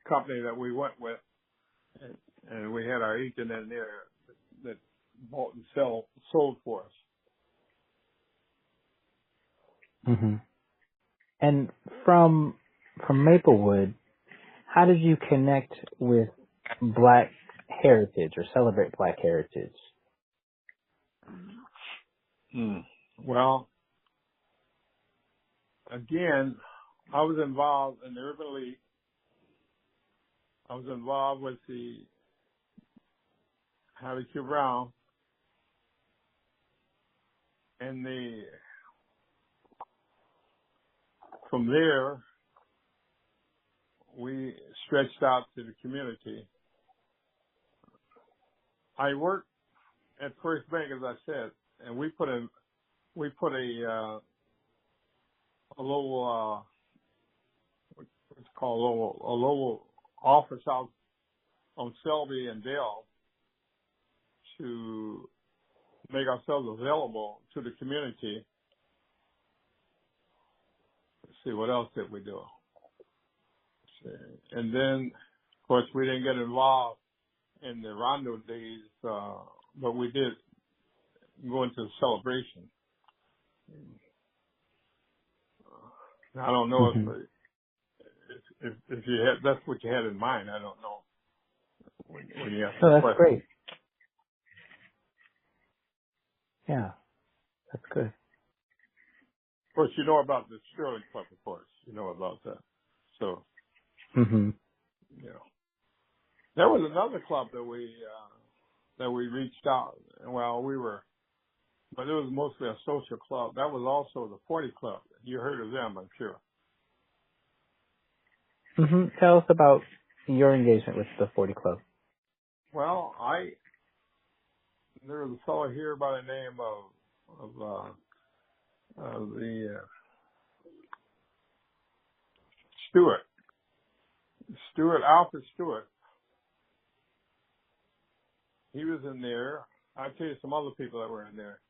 company that we went with, and we had our agent in there that bought and sold for us. Mm-hmm. And from Maplewood, how did you connect with Black heritage or celebrate Black heritage? Well, again, I was involved in the Urban League. I was involved with the Harry Q. Brown and from there, we stretched out to the community. I worked at First Bank, as I said, and we put a little what's called a little office out on Selby and Dale to make ourselves available to the community. Let's see, what else did we do? And then, of course, we didn't get involved in the Rondo days, but we did go into the celebration. I don't know if you had, that's what you had in mind. I don't know. When you asked that's question. great. Yeah, that's good. Of course, you know about the Sterling Club, of course. You know about that. So, you know. There was another club that we reached out. Well, but it was mostly a social club. That was also the 40 Club. You heard of them, I'm sure. Tell us about your engagement with the 40 Club. Well, there was a fellow here by the name of the Alfred Stewart. He was in there. I'll tell you some other people that were in there.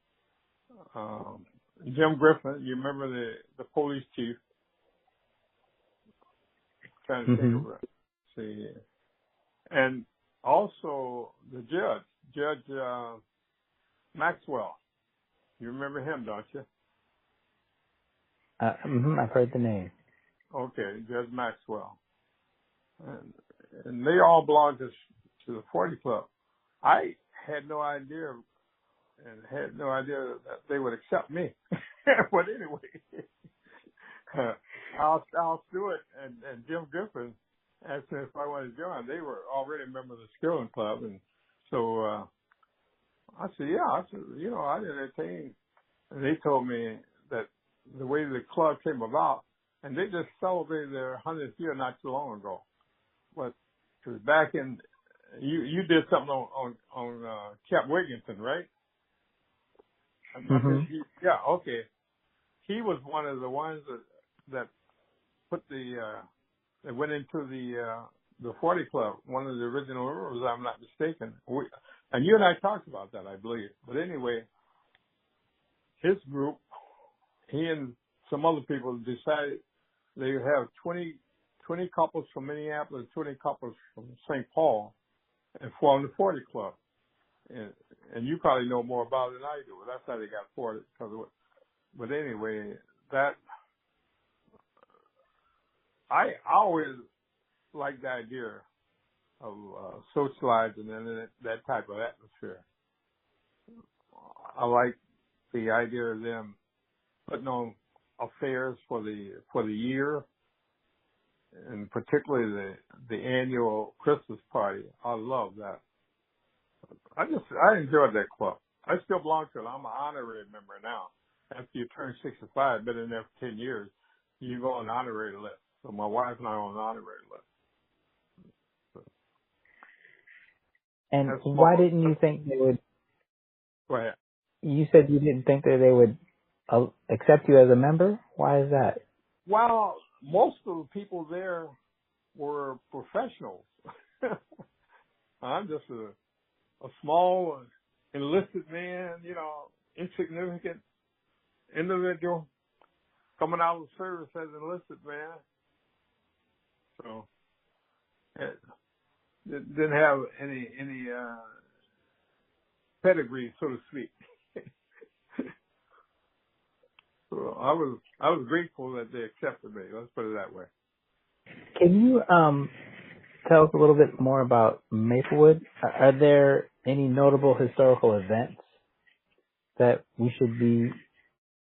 Jim Griffin, you remember the police chief? Trying to think of it. See, and also the Judge Maxwell. You remember him, don't you? I've heard the name. Okay, Judge Maxwell, and they all belonged to the 40 Club. I had no idea that they would accept me. But anyway, Al Stewart and Jim Griffin asked me if I wanted to join. They were already members of the Sterling Club, and so I said, yeah. I said, I'd entertain. And they told me that the way the club came about, and they just celebrated their 100th year not too long ago. But cause back in, you did something on Cap Wigginton, right? Yeah, okay. He was one of the ones that put that went into the 40 Club, one of the original members, if I'm not mistaken. And you and I talked about that, I believe. But anyway, his group, he and some other people decided they would have 20 couples from Minneapolis, 20 couples from St. Paul, and form the 40 Club. And you probably know more about it than I do. But that's how they got 40. But anyway, I always liked the idea of socializing in that type of atmosphere. I like the idea of them putting on affairs for the year, and particularly the annual Christmas party. I love that. I enjoyed that club. I still belong to it. I'm an honorary member now. After you turn 65, been in there for 10 years, you go on the honorary list. So my wife and I are on the honorary list. And why didn't you think they would? Go ahead. You said you didn't think that they would accept you as a member. Why is that? Well, most of the people there were professionals. I'm just a small enlisted man, insignificant individual coming out of the service as an enlisted man. So it didn't have any pedigree, so to speak. So I was grateful that they accepted me. Let's put it that way. Can you tell us a little bit more about Maplewood? Are there any notable historical events that we should be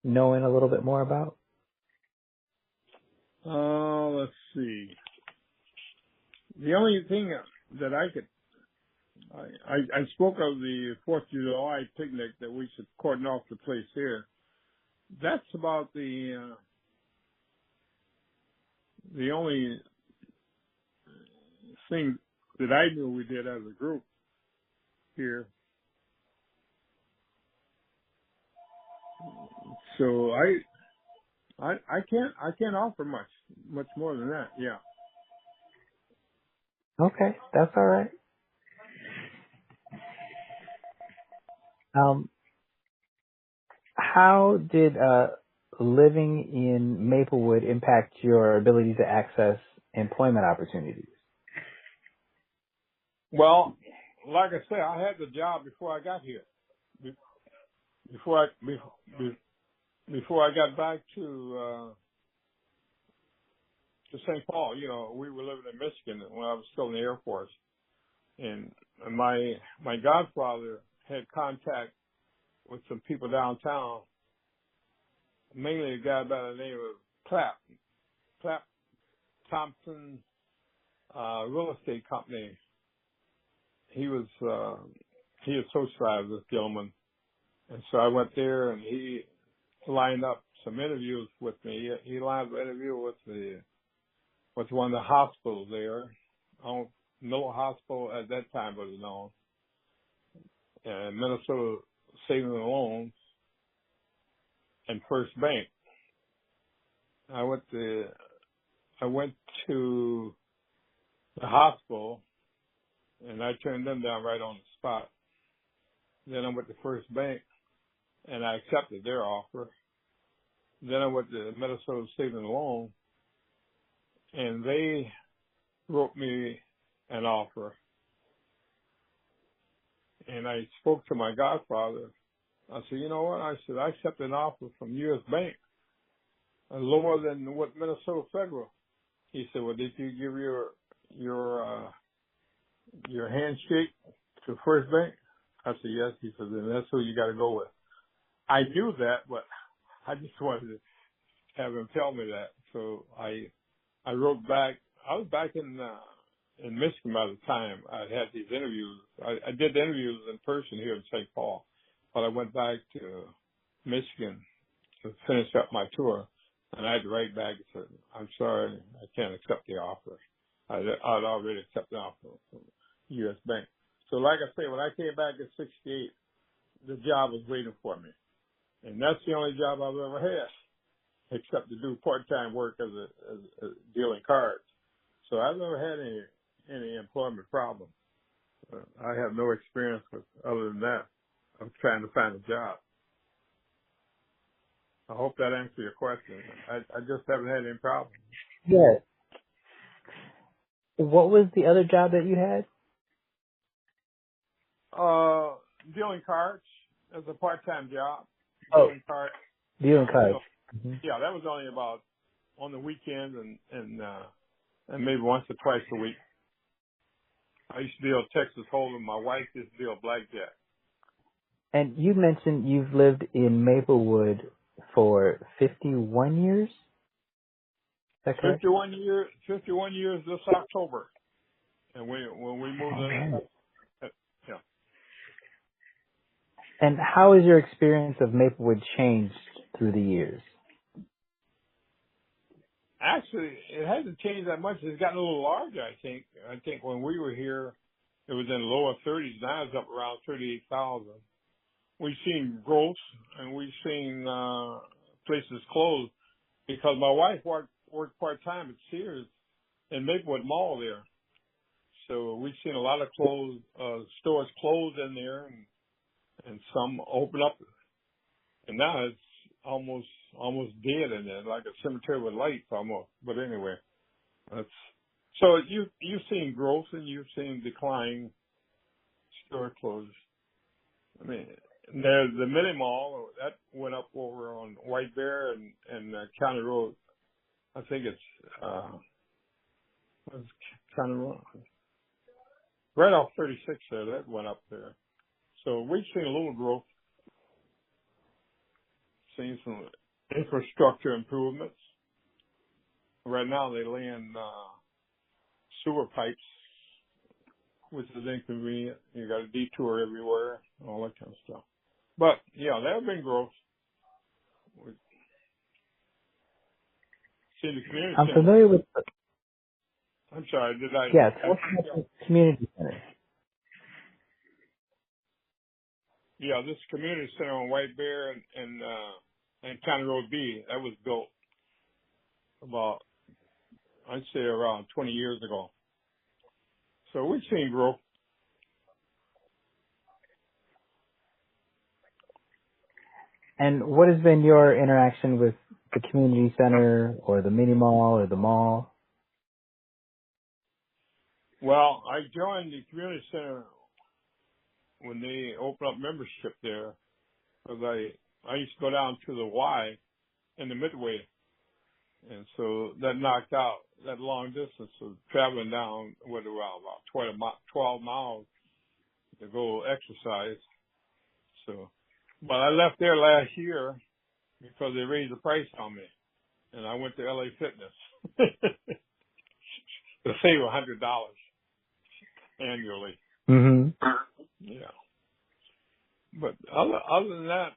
knowing a little bit more about? Let's see. The only thing that I spoke of the 4th of July picnic that we should cordon off the place here. That's about the only thing that I knew we did as a group here. So I can't offer much more than that. Yeah. Okay, that's all right. Um, how did living in Maplewood impact your ability to access employment opportunities? Well, like I said, I had the job before I got here. Be- Before before I got back to St. Paul, you know, we were living in Michigan when I was still in the Air Force, and my godfather had contact with some people downtown, mainly a guy by the name of Clapp Thompson Real Estate Company. He had socialized with Gilman, and so I went there, and he lined up some interviews with me. He lined up an interview with one of the hospitals there. Miller Hospital at that time was known, and Minnesota Savings and Loans and First Bank. I went to the hospital, and I turned them down right on the spot. Then I went to First Bank, and I accepted their offer. Then I went to Minnesota Savings and Loan, and they wrote me an offer. And I spoke to my godfather. I said, you know what? I said, I accepted an offer from U.S. Bank, lower than what Minnesota Federal. He said, well, did you give your handshake to First Bank? I said, yes. He said, then that's who you got to go with. I knew that, but I just wanted to have him tell me that. So I wrote back. I was back in Michigan by the time I had these interviews. I did the interviews in person here in St. Paul, but I went back to Michigan to finish up my tour, and I had to write back and said, I'm sorry, I can't accept the offer. I'd already accepted the offer from U.S. Bank. So like I say, when I came back in 68, the job was waiting for me. And that's the only job I've ever had, except to do part-time work as dealing cards. So I've never had any employment problem. I have no experience with other than that of trying to find a job. I hope that answers your question. I just haven't had any problems. Yes. What was the other job that you had? Dealing cards as a part-time job. Oh, Dealing cards. dealing cards. Yeah, that was only about on the weekends and maybe once or twice a week. I used to deal Texas Hold'em. My wife used to deal blackjack. And you mentioned you've lived in Maplewood for 51 years? Is that correct? 51 years this October. And when we moved in. Yeah. And how has your experience of Maplewood changed through the years? Actually, it hasn't changed that much. It's gotten a little larger, I think. I think when we were here, it was in the lower 30s. Now it's up around 38,000. We've seen growth, and we've seen places close because my wife worked part-time at Sears in Maplewood Mall there. So we've seen a lot of stores close in there and some open up. And now it's almost dead in there, like a cemetery with lights almost. But anyway, so you've seen growth and you've seen decline, store closures. I mean, there's the mini mall that went up over on White Bear and County Road. I think it's County Road, right off 36 there. That went up there. So we've seen a little growth. Seen some infrastructure improvements. Right now they lay in sewer pipes, which is inconvenient. You got a detour everywhere, all that kind of stuff. But yeah, there have been growth. We've seen the community I'm center. familiar with... I'm sorry, did I? Yes, what's the community center? Yeah, this community center on White Bear and County Road B, that was built about, I'd say around 20 years ago. So we've seen growth. And what has been your interaction with the community center or the mini mall or the mall? Well, I joined the community center when they opened up membership there, because I used to go down to the Y in the Midway, and so that knocked out that long distance of traveling down about 12 miles to go exercise. So, but I left there last year because they raised the price on me, and I went to LA Fitness to save $100 annually. Mm-hmm. Yeah. But other than that,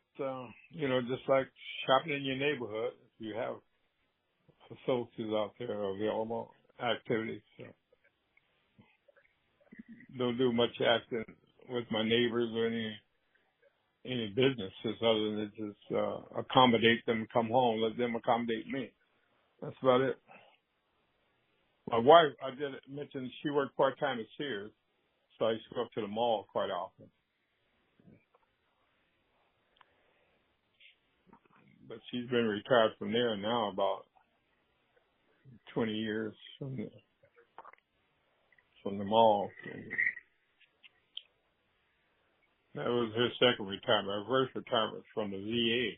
just like shopping in your neighborhood, if you have facilities out there available, activities. So don't do much acting with my neighbors or any businesses other than just accommodate them, come home, let them accommodate me. That's about it. My wife, I did mention she worked part-time at Sears, so I used to go up to the mall quite often. But she's been retired from there now about 20 years from the mall. That was her second retirement. Her first retirement was from the VA.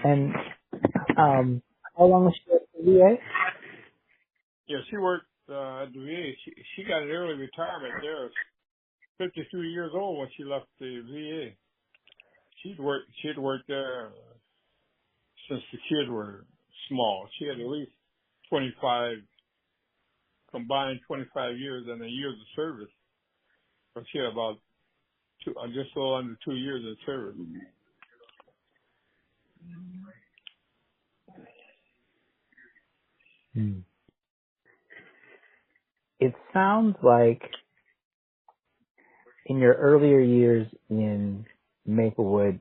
And how long was she at the VA? Yeah, she worked at the VA. She got an early retirement there. 53 years old when she left the VA. She'd worked there since the kids were small. She had at least 25 years and a years of service. So she had about just a little under 2 years of service. Hmm. It sounds like in your earlier years in Maplewood,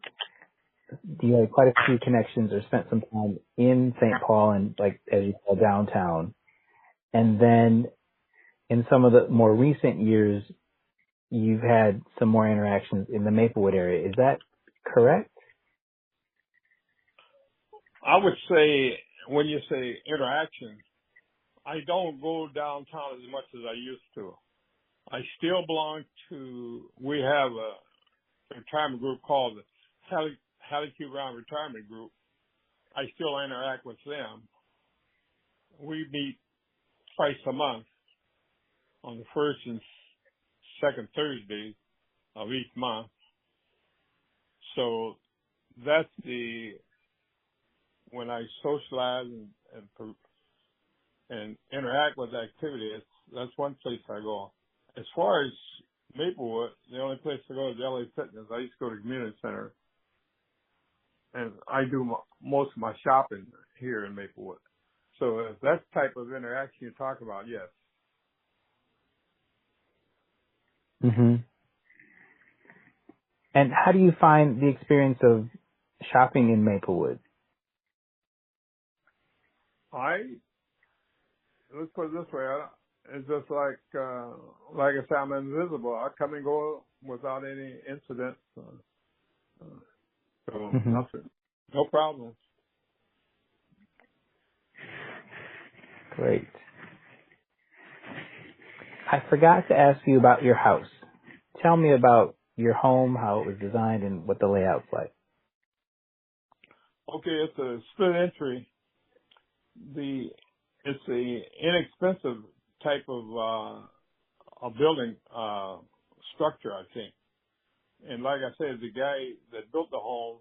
you had quite a few connections or spent some time in St. Paul and, like, as you said, downtown. And then in some of the more recent years, you've had some more interactions in the Maplewood area. Is that correct? I would say when you say interaction, I don't go downtown as much as I used to. I still belong to, we have a retirement group called the Halleck Brown Retirement Group. I still interact with them. We meet twice a month on the first and second Thursdays of each month. So that's when I socialize and interact with activities, that's one place I go. As far as Maplewood, the only place to go is LA Fitness. I used to go to the community center, and I do most of my shopping here in Maplewood. So if that's the type of interaction you talk about, yes. Mm-hmm. And how do you find the experience of shopping in Maplewood? Let's put it this way. It's just like I said, I'm invisible. I come and go without any incidents. So Mm-hmm. nothing. No problem. Great. I forgot to ask you about your house. Tell me about your home, how it was designed, and what the layout's like. Okay, it's a split entry. It's a inexpensive type of a building structure, I think. And like I said, the guy that built the home,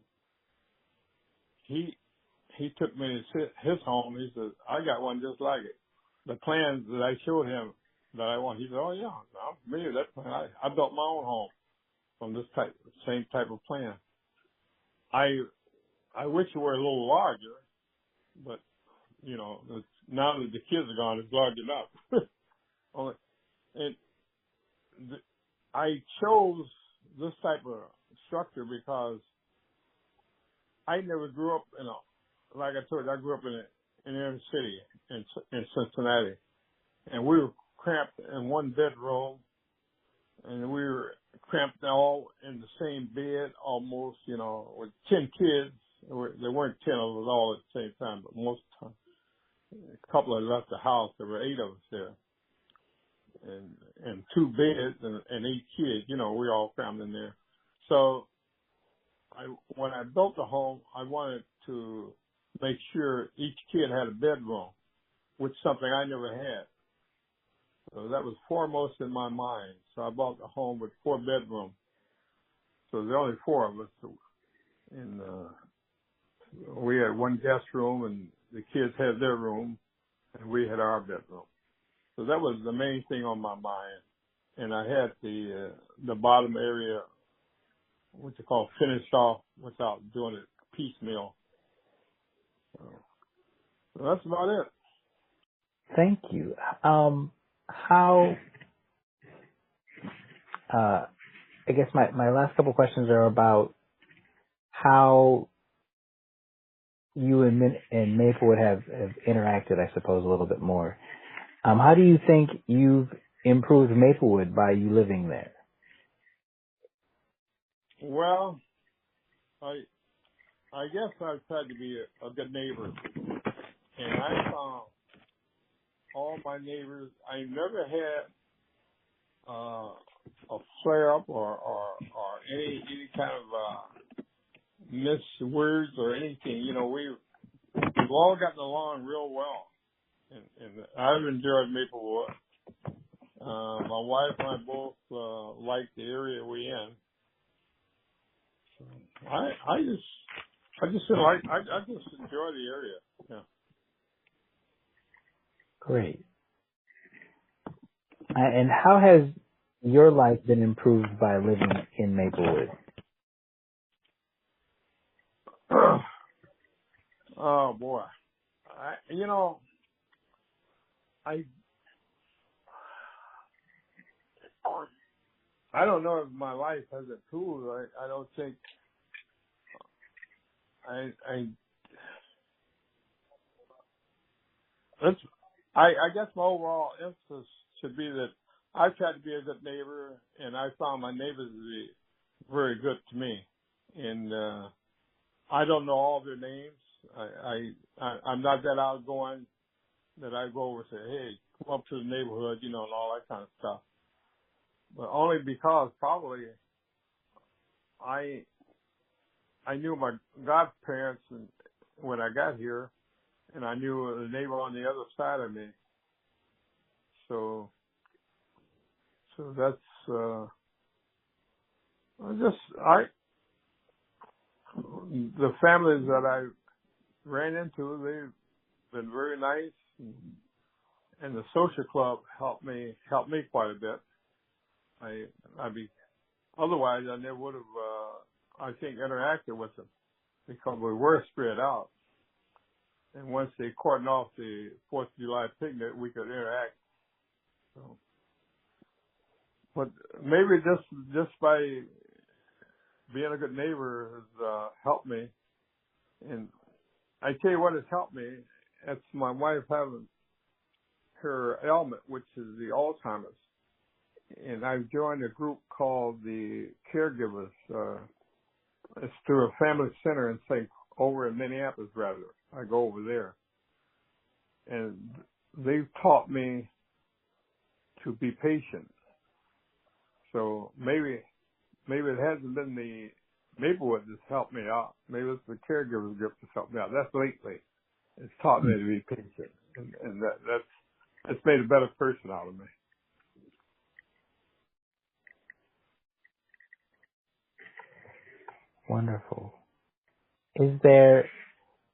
he took me to his home. He said, I got one just like it. The plans that I showed him that I want, he said, oh yeah, I'm familiar with that plan. I built my own home from this same type of plan. I wish it were a little larger, but now that the kids are gone, it's large enough. Only, and I chose this type of structure because I never grew up like I told you, I grew up in an inner city in Cincinnati, and we were cramped in one bedroom, and we were cramped all in the same bed almost, with 10 kids. There weren't 10 of us all at the same time, but most of the time, a couple had left the house. There were 8 of us there, and 2 beds and 8 kids. We all crammed in there. So when I built the home, I wanted to make sure each kid had a bedroom, which is something I never had. So that was foremost in my mind. So I bought a home with 4 bedrooms. So there's only 4 of us. And we had one guest room, and the kids had their room, and we had our bedroom. So that was the main thing on my mind. And I had the bottom area, what you call finished off without doing it piecemeal. So that's about it. Thank you. I guess my last couple questions are about how you and Maplewood have interacted, I suppose, a little bit more. How do you think you've improved Maplewood by you living there? Well, I guess I've tried to be a good neighbor, and I found all my neighbors. I never had a flare up or any kind of missed words or anything. We've all gotten along real well, and I've enjoyed Maplewood. My wife and I both like the area we're in. So I just enjoy the area. Yeah. Great. And how has your life been improved by living in Maplewood? Oh boy, I don't know if my life has improved. I don't think I guess my overall emphasis should be that I tried to be a good neighbor, and I found my neighbors to be very good to me. And I don't know all their names. I'm not that outgoing that I go over and say, hey, come up to the neighborhood, and all that kind of stuff. But only because probably I knew my godparents when I got here, and I knew the neighbor on the other side of me. So that's the families that I ran into, they've been very nice, and the social club helped me quite a bit. Otherwise I never would have I think interacted with them, because we were spread out. And once they cordoned off the 4th of July picnic, we could interact. So, but maybe just by being a good neighbor has helped me. And I tell you what has helped me. It's my wife having her ailment, which is the Alzheimer's. And I've joined a group called the Caregivers. It's through a family center over in Minneapolis, rather. I go over there. And they've taught me to be patient. So maybe it hasn't been the Maplewood that's helped me out. Maybe it's the Caregivers group that's helped me out. That's lately. It's taught me to be patient. And that's made a better person out of me. Wonderful. Is there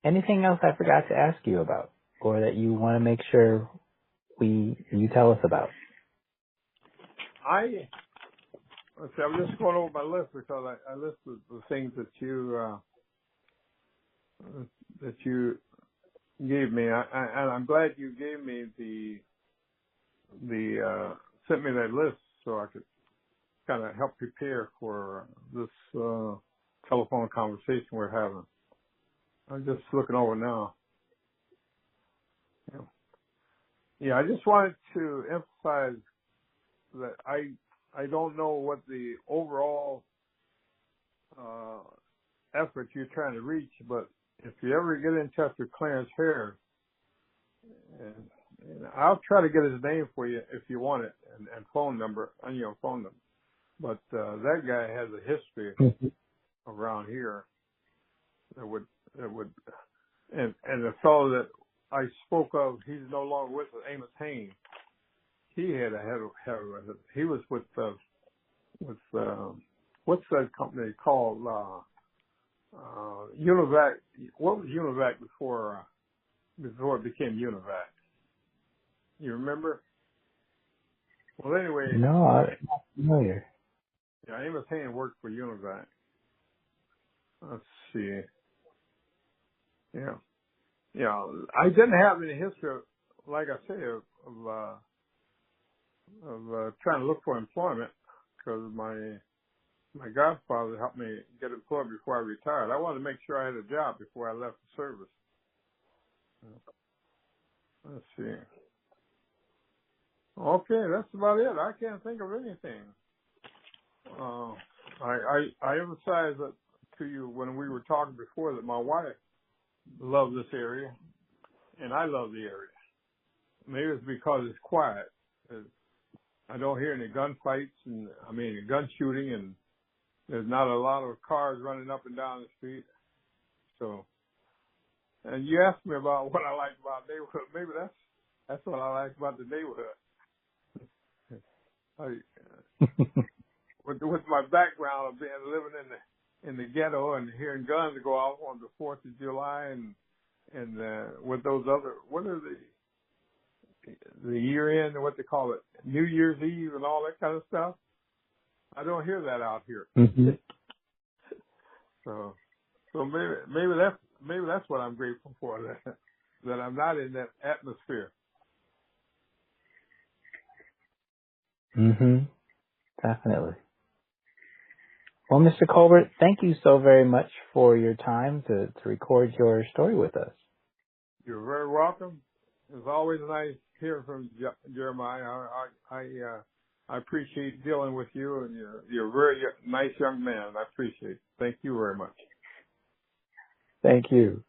anything else I forgot to ask you about, or that you want to make sure you tell us about? I'm just going over my list, because I listed the things that you gave me. And I'm glad you gave me sent me that list so I could kind of help prepare for this telephone conversation we're having. I'm just looking over now. Yeah, I just wanted to emphasize that I don't know what the overall effort you're trying to reach, but if you ever get in touch with Clarence Harris, and I'll try to get his name for you if you want it, and phone number, and phone number. But that guy has a history around here that would, and the fellow that I spoke of, he's no longer with us, Amos Haynes. He had he was with what's that company called? Univac. What was Univac before it became Univac? You remember? Well, anyway. No, I'm not familiar. Yeah, Amos Haynes worked for Univac. Let's see. Yeah. Yeah, I didn't have any history, like I say, of trying to look for employment because my godfather helped me get employed before I retired. I wanted to make sure I had a job before I left the service. Let's see. Okay, that's about it. I can't think of anything. I emphasized to you when we were talking before that my wife loved this area, and I love the area. Maybe it's because it's quiet. I don't hear any gunfights gun shooting, and there's not a lot of cars running up and down the street. So, and you asked me about what I like about the neighborhood. Maybe that's what I like about the neighborhood. With my background of living in the ghetto and hearing guns go off on the 4th of July and with those other, what are the year end, what they call it, New Year's Eve and all that kind of stuff. I don't hear that out here. Mm-hmm. So maybe that's what I'm grateful for, that I'm not in that atmosphere. Mm-hmm. Definitely. Well, Mr. Colbert, thank you so very much for your time to record your story with us. You're very welcome. It's always nice hearing from Jeremiah. I appreciate dealing with you, and you're a very nice young man. I appreciate it. Thank you very much. Thank you.